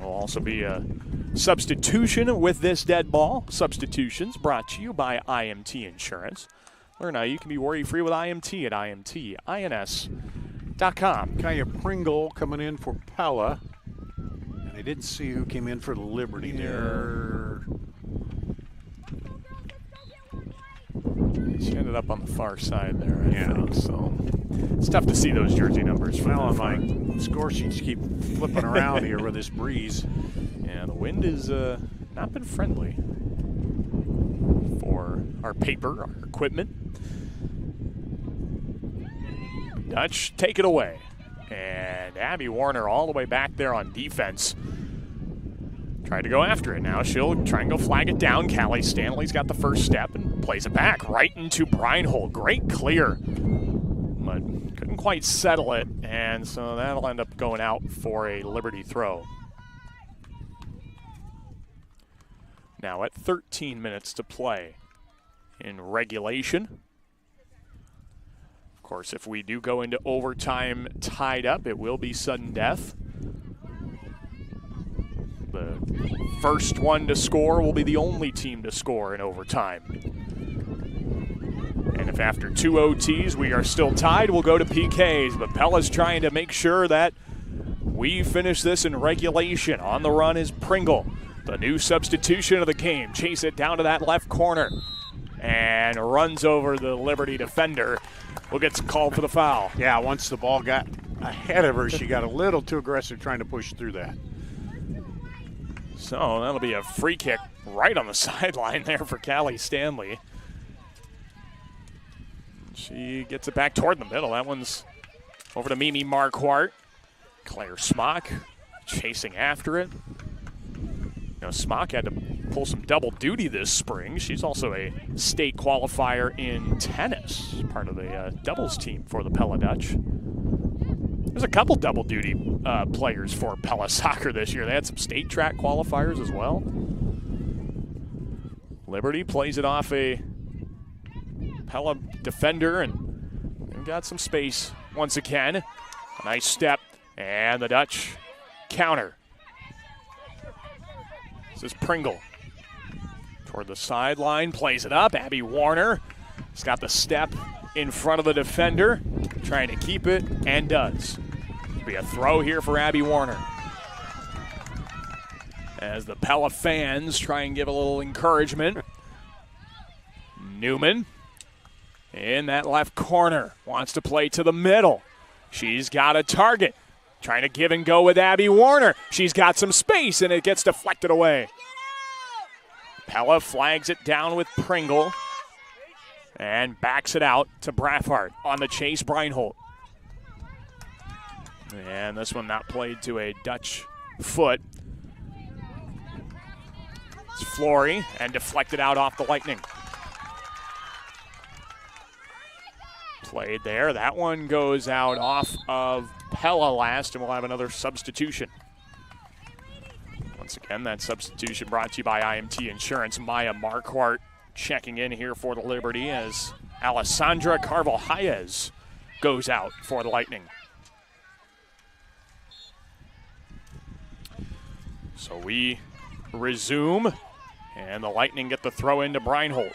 Will also be a substitution with this dead ball. Substitutions brought to you by IMT Insurance. Learn how you can be worry-free with IMT at imtins.com. Kaya Pringle coming in for Pella. And I didn't see who came in for the Liberty there. She ended up on the far side there, I think. So it's tough to see those jersey numbers. Well, my score sheets keep flipping around here with this breeze. Yeah, the wind has not been friendly for our paper, our equipment. Dutch take it away. And Abby Warner all the way back there on defense. Tried to go after it now. She'll try and go flag it down. Callie Stanley's got the first step and plays it back right into Breinholt. Great clear, but couldn't quite settle it, and so that'll end up going out for a Liberty throw. Now at 13 minutes to play in regulation. Of course, if we do go into overtime tied up, it will be sudden death. The first one to score will be the only team to score in overtime. And if after 2 OTs we are still tied, we'll go to PKs. But Pella's trying to make sure that we finish this in regulation. On the run is Pringle, the new substitution of the game. Chase it down to that left corner and runs over the Liberty defender. Who gets called for the foul. Yeah, once the ball got ahead of her, she got a little too aggressive trying to push through that. So that'll be a free kick right on the sideline there for Callie Stanley. She gets it back toward the middle. That one's over to Mimi Marquardt. Claire Smock chasing after it. You know, Smock had to pull some double duty this spring. She's also a state qualifier in tennis, part of the doubles team for the Pella Dutch. There's a couple double duty players for Pella soccer this year. They had some state track qualifiers as well. Liberty plays it off a Pella defender and got some space once again. A nice step, and the Dutch counter. This is Pringle. Toward the sideline, plays it up. Abby Warner has got the step in front of the defender, trying to keep it, and does. It'll be a throw here for Abby Warner. As the Pella fans try and give a little encouragement. Newman in that left corner, wants to play to the middle. She's got a target. Trying to give and go with Abby Warner. She's got some space, and it gets deflected away. Pella flags it down with Pringle and backs it out to Braffart on the chase, Breinholt. And this one not played to a Dutch foot. It's Flory and deflected out off the Lightning. Played there. That one goes out off of Pella last, and we'll have another substitution. Once again, that substitution brought to you by IMT Insurance. Maya Marquardt checking in here for the Liberty as Alessandra Carvalho-Hayes goes out for the Lightning. So we resume, and the Lightning get the throw into Breinholt.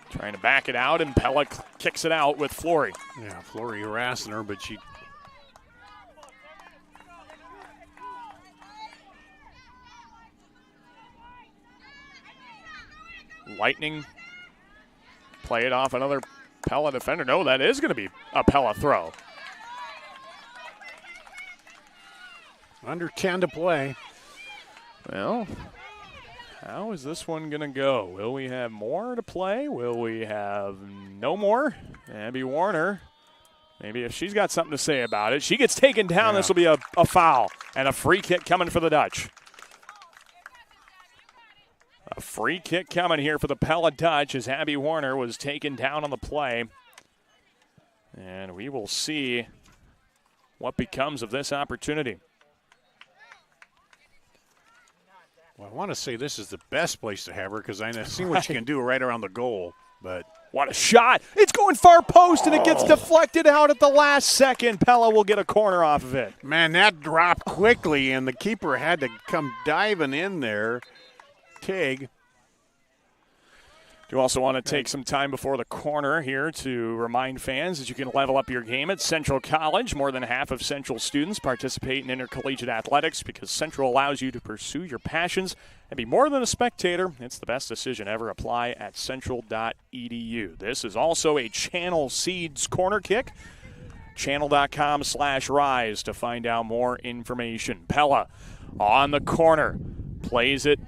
Trying to back it out, and Pella kicks it out with Flory. Yeah, Flory harassing her, but she... Lightning play it off another Pella defender. No, that is going to be a Pella throw. Under 10 to play. Well, how is this one going to go? Will we have more to play? Will we have no more? Abby Warner, maybe if she's got something to say about it. She gets taken down. This will be a foul and a free kick coming for the Dutch. A free kick coming here for the Pella Dutch as Abby Warner was taken down on the play. And we will see what becomes of this opportunity. Well, I want to say this is the best place to have her because I've seen what you can do right around the goal. But what a shot. It's going far post, and it gets deflected out at the last second. Pella will get a corner off of it. Man, that dropped quickly, and the keeper had to come diving in there. Tig. Do also want to take some time before the corner here to remind fans that you can level up your game at Central College. More than half of Central students participate in intercollegiate athletics because Central allows you to pursue your passions and be more than a spectator. It's the best decision ever. Apply at central.edu. This is also a Channel Seeds corner kick. Channel.com/rise to find out more information. Pella on the corner, plays it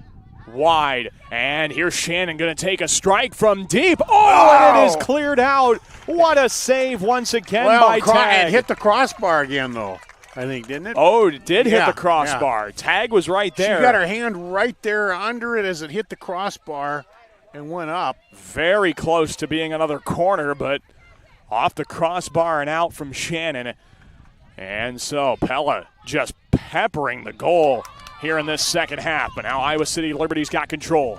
wide, and here's Shannon going to take a strike from deep. And it is cleared out. What a save once again by Tag. It hit the crossbar again, though, I think, didn't it? Oh, it did hit the crossbar. Yeah. Tag was right there. She got her hand right there under it as it hit the crossbar and went up. Very close to being another corner, but off the crossbar and out from Shannon. And so Pella just peppering the goal here in this second half. But now Iowa City Liberty's got control.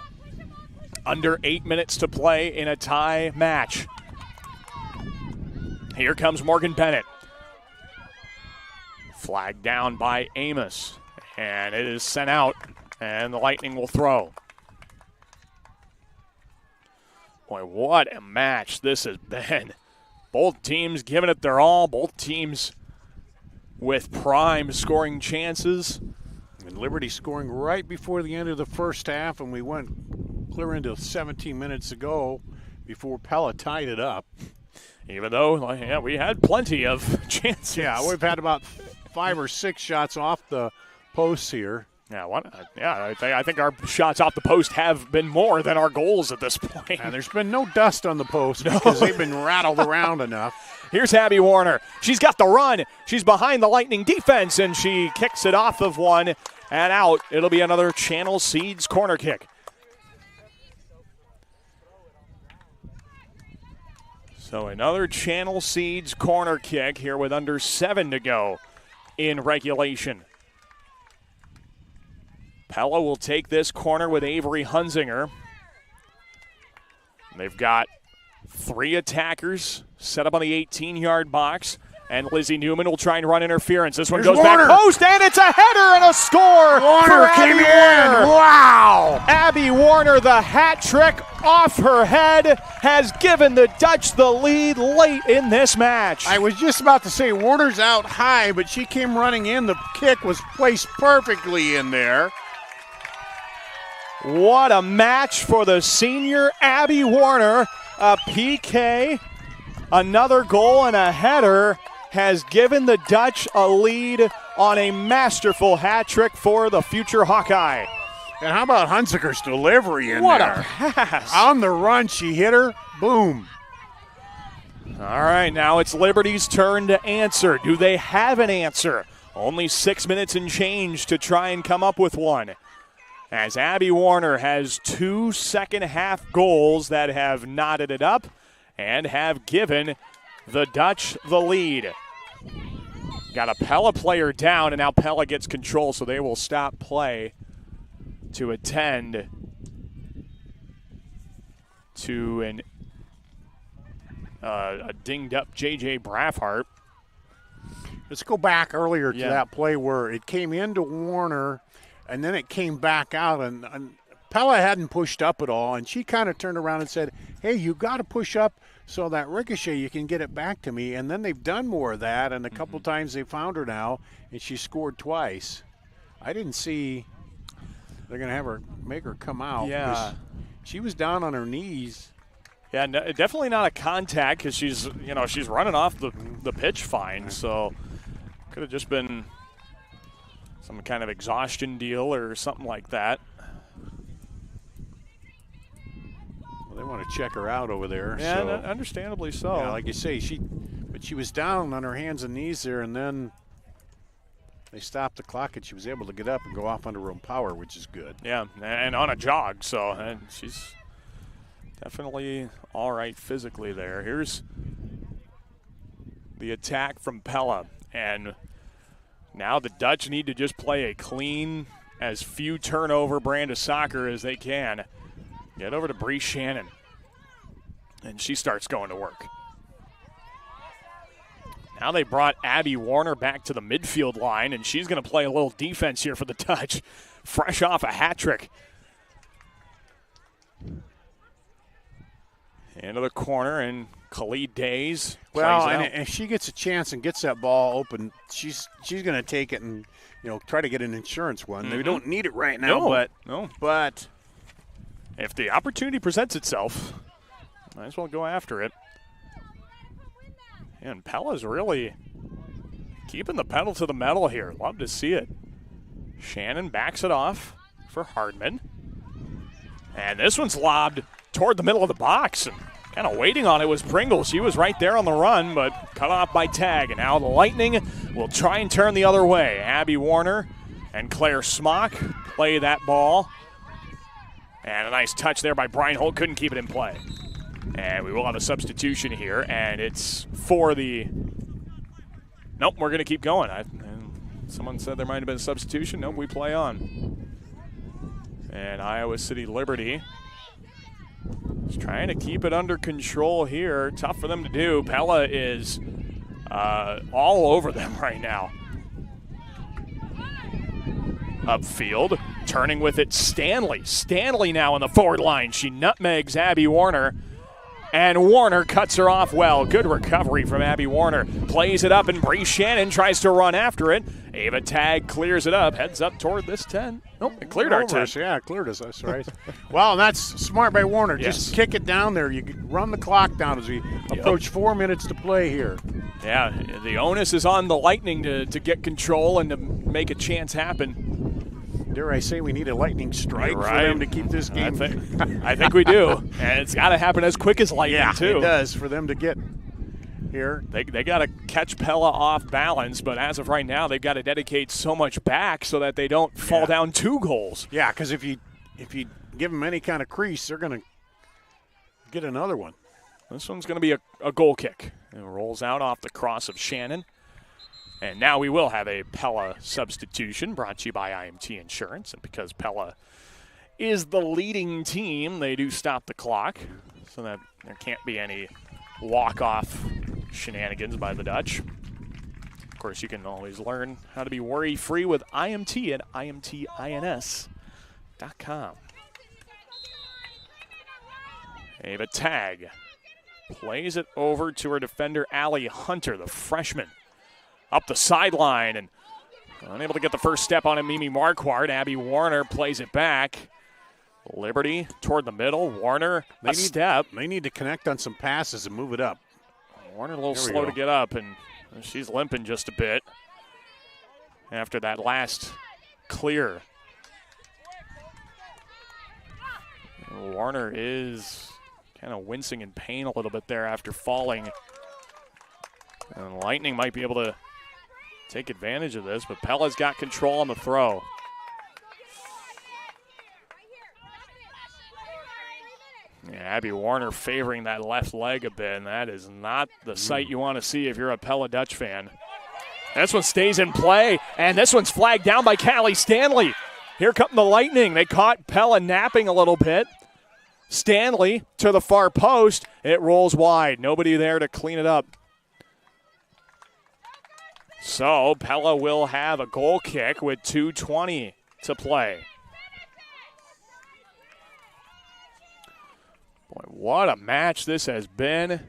Under 8 minutes to play in a tie match. Here comes Morgan Bennett. Flagged down by Amos. And it is sent out. And the Lightning will throw. Boy, what a match this has been. Both teams giving it their all. Both teams with prime scoring chances. And Liberty scoring right before the end of the first half, and we went clear into 17 minutes ago before Pella tied it up. Even though, we had plenty of chances. Yeah, we've had about 5 or 6 shots off the posts here. Yeah, I think our shots off the post have been more than our goals at this point. And there's been no dust on the post because they've been rattled around enough. Here's Abby Warner. She's got the run. She's behind the Lightning defense, and she kicks it off of one and out. It'll be another Channel Seeds corner kick. So another Channel Seeds corner kick here with under 7 to go in regulation. Pella will take this corner with Avery Hunzinger. They've got 3 attackers set up on the 18-yard box, and Lizzie Newman will try and run interference. This one goes Warner. back post, and it's a header and a score Warner for came Abby in. Warner. Wow! Abby Warner, the hat trick off her head, has given the Dutch the lead late in this match. I was just about to say Warner's out high, but she came running in. The kick was placed perfectly in there. What a match for the senior Abby Warner. A PK, another goal, and a header has given the Dutch a lead on a masterful hat trick for the future Hawkeye. And how about Hunziker's delivery in what there? What a pass. On the run, she hit her. Boom. All right, now it's Liberty's turn to answer. Do they have an answer? Only 6 minutes and change to try and come up with one. As Abby Warner has 2 second-half goals that have knotted it up and have given the Dutch the lead. Got a Pella player down, and now Pella gets control, so they will stop play to attend to a dinged-up J.J. Braffhart. Let's go back earlier to that play where it came into Warner, and then it came back out, and Pella hadn't pushed up at all, and she kind of turned around and said, hey, you got to push up so that ricochet, you can get it back to me. And then they've done more of that, and a couple times they found her now, and she scored twice. I didn't see they're going to have her make her come out. Yeah. She was down on her knees. Yeah, no, definitely not a contact because she's running off the pitch fine, so could have just been some kind of exhaustion deal or something like that. Well, they want to check her out over there. Yeah, so. Understandably so. Yeah, like you say, she was down on her hands and knees there, and then they stopped the clock, and she was able to get up and go off under her own power, which is good. Yeah, and on a jog, and she's definitely all right physically there. Here's the attack from Pella, and now the Dutch need to just play a clean, as few turnover brand of soccer as they can. Get over to Bree Shannon, and she starts going to work. Now they brought Abby Warner back to the midfield line, and she's going to play a little defense here for the Dutch, fresh off a hat trick. Into the corner, and Khalid Days Well, plays it and if she gets a chance and gets that ball open, she's going to take it and try to get an insurance one. They don't need it right now, but if the opportunity presents itself, might as well go after it. And Pella's really keeping the pedal to the metal here. Love to see it. Shannon backs it off for Hardman. And this one's lobbed toward the middle of the box. And kind of waiting on it was Pringle. She was right there on the run, but cut off by Tag. And now the Lightning will try and turn the other way. Abby Warner and Claire Smock play that ball. And a nice touch there by Brian Holt. Couldn't keep it in play. And we will have a substitution here, and it's for the... Nope, we're going to keep going. Someone said there might have been a substitution. Nope, we play on. And Iowa City Liberty is trying to keep it under control here. Tough for them to do. Pella is all over them right now. Upfield, turning with it, Stanley. Stanley now on the forward line. She nutmegs Abby Warner. And Warner cuts her off well. Good recovery from Abby Warner. Plays it up, and Bree Shannon tries to run after it. Ava Tag clears it up, heads up toward this 10. Nope, it cleared our 10. Yeah, it cleared us. That's right. Well, and that's smart by Warner. Yes. Just kick it down there. You can run the clock down as we approach 4 minutes to play here. Yeah, the onus is on the Lightning to get control and to make a chance happen. Dare I say we need a lightning strike for them to keep this game? I think we do. And it's got to happen as quick as lightning, too. It does for them to get here. They got to catch Pella off balance, but as of right now, they've got to dedicate so much back so that they don't fall down 2 goals. Yeah, because if you give them any kind of crease, they're going to get another one. This one's going to be a goal kick. It rolls out off the cross of Shannon. And now we will have a Pella substitution brought to you by IMT Insurance. And because Pella is the leading team, they do stop the clock so that there can't be any walk-off shenanigans by the Dutch. Of course, you can always learn how to be worry-free with IMT at imtins.com. Ava Tag plays it over to her defender, Allie Hunter, the freshman. Up the sideline and unable to get the first step on it, Mimi Marquardt. Abby Warner plays it back. Liberty toward the middle. Warner, step. They need to connect on some passes and move it up. Warner a little slow to get up, and she's limping just a bit after that last clear. Warner is kind of wincing in pain a little bit there after falling. And Lightning might be able to take advantage of this, but Pella's got control on the throw. Yeah, Abby Warner favoring that left leg a bit, and that is not the sight you want to see if you're a Pella Dutch fan. This one stays in play, and this one's flagged down by Callie Stanley. Here come the Lightning. They caught Pella napping a little bit. Stanley to the far post. It rolls wide. Nobody there to clean it up. So Pella will have a goal kick with 2:20 to play. Boy, what a match this has been.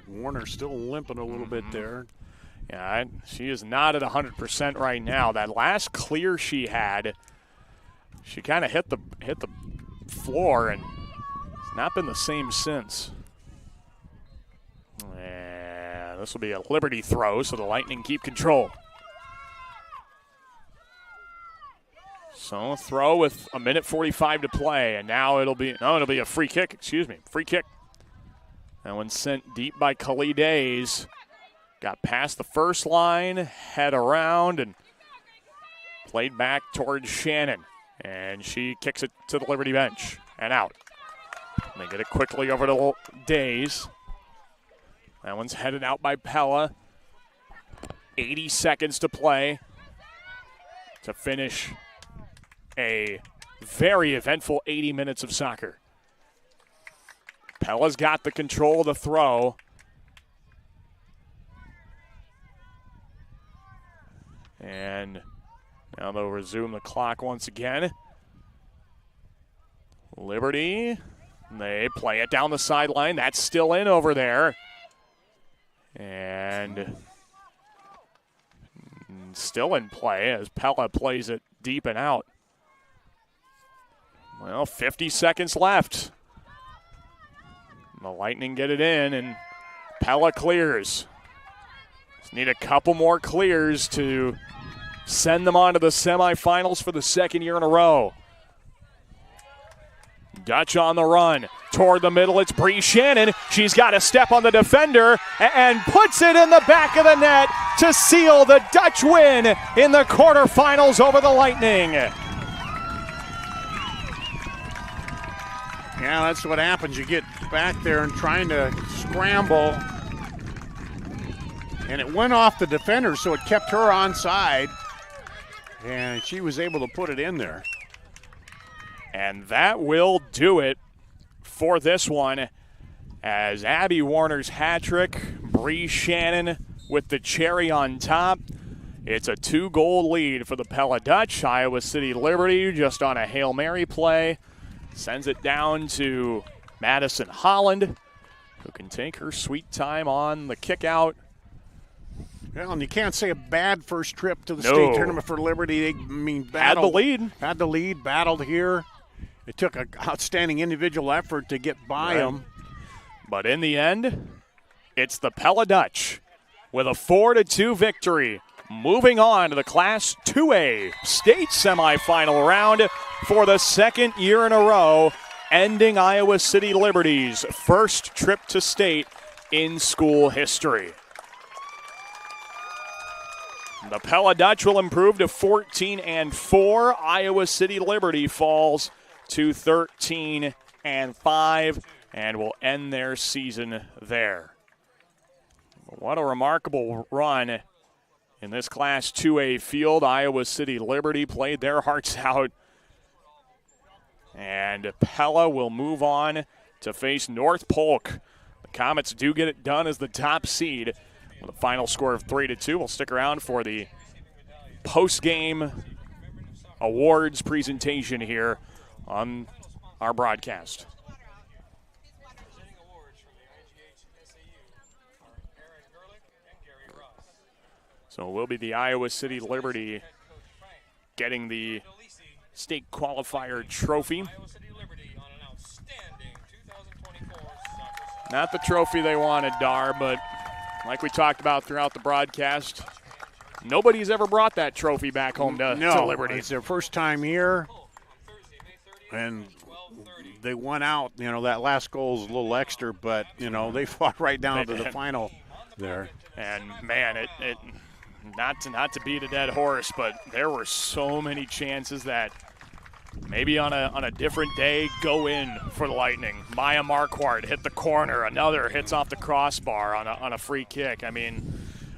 Warner still limping a little bit there. Yeah, she is not at 100% right now. That last clear she had, she kind of hit the floor, and it's not been the same since. And this will be a Liberty throw, so the Lightning keep control. So throw with 1:45 to play, and now it'll be a free kick. Free kick. That one sent deep by Khalid Days. Got past the first line, head around, and played back towards Shannon. And she kicks it to the Liberty bench and out. And they get it quickly over to Days. That one's headed out by Pella. 80 seconds to play to finish a very eventful 80 minutes of soccer. Pella's got the control of the throw. And now they'll resume the clock once again. Liberty, they play it down the sideline. That's still in over there. And still in play as Pella plays it deep and out. Well, 50 seconds left. The Lightning get it in, and Pella clears. Just need a couple more clears to send them on to the semifinals for the second year in a row. Dutch on the run. Toward the middle, it's Bree Shannon. She's got a step on the defender and puts it in the back of the net to seal the Dutch win in the quarterfinals over the Lightning. Yeah, that's what happens. You get back there and trying to scramble. And it went off the defender, so it kept her onside. And she was able to put it in there. And that will do it for this one, as Abby Warner's hat trick, Bree Shannon with the cherry on top. It's a 2-goal lead for the Pella Dutch. Iowa City Liberty just on a Hail Mary play sends it down to Madison Holland, who can take her sweet time on the kick out. Well, and you can't say a bad first trip to the state tournament for Liberty. They had the lead. Had the lead, battled here. It took an outstanding individual effort to get by them. But in the end, it's the Pella Dutch with a 4-2 victory, moving on to the Class 2A state semifinal round for the second year in a row, ending Iowa City Liberty's first trip to state in school history. The Pella Dutch will improve to 14-4. Iowa City Liberty falls to 13-5 and will end their season there. What a remarkable run in this Class 2A field. Iowa City Liberty played their hearts out. And Pella will move on to face North Polk. The Comets do get it done as the top seed with a final score of 3-2. We'll stick around for the post-game awards presentation here on our broadcast. Presenting awards from the IGHSAU are Aaron Gerlich and Gary Ross. So it will be the Iowa City Liberty getting the state qualifier trophy. Iowa City Liberty on an outstanding 2024 soccer season. Not the trophy they wanted, Dar, but like we talked about throughout the broadcast, nobody's ever brought that trophy back home to Liberty. It's their first time here, and they went out. You know, that last goal is a little extra, but, you know, they fought right down to the final there. And, man, it not to beat a dead horse, but there were so many chances that maybe on a different day go in for the Lightning. Maya Marquardt hit the corner. Another hits off the crossbar on a free kick. I mean,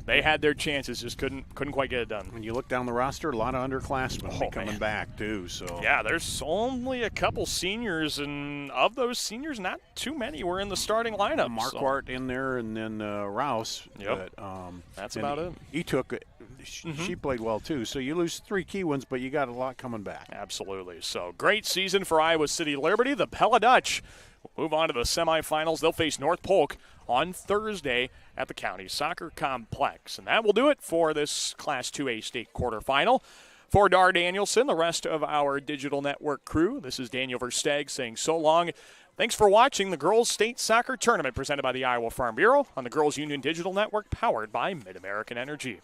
they had their chances, just couldn't quite get it done. When you look down the roster, a lot of underclassmen coming back too. So yeah, there's only a couple seniors, and of those seniors, not too many were in the starting lineup. Marquardt in there, and then Rouse. Yep, but, that's about it. He took it. She played well too. So you lose 3 key ones, but you got a lot coming back. Absolutely. So great season for Iowa City Liberty. The Pella Dutch will move on to the semifinals. They'll face North Polk on Thursday at the County Soccer Complex. And that will do it for this Class 2A state quarterfinal. For Dar Danielson, the rest of our digital network crew, this is Daniel Versteg saying so long. Thanks for watching the Girls State Soccer Tournament presented by the Iowa Farm Bureau on the Girls Union Digital Network, powered by Mid-American Energy.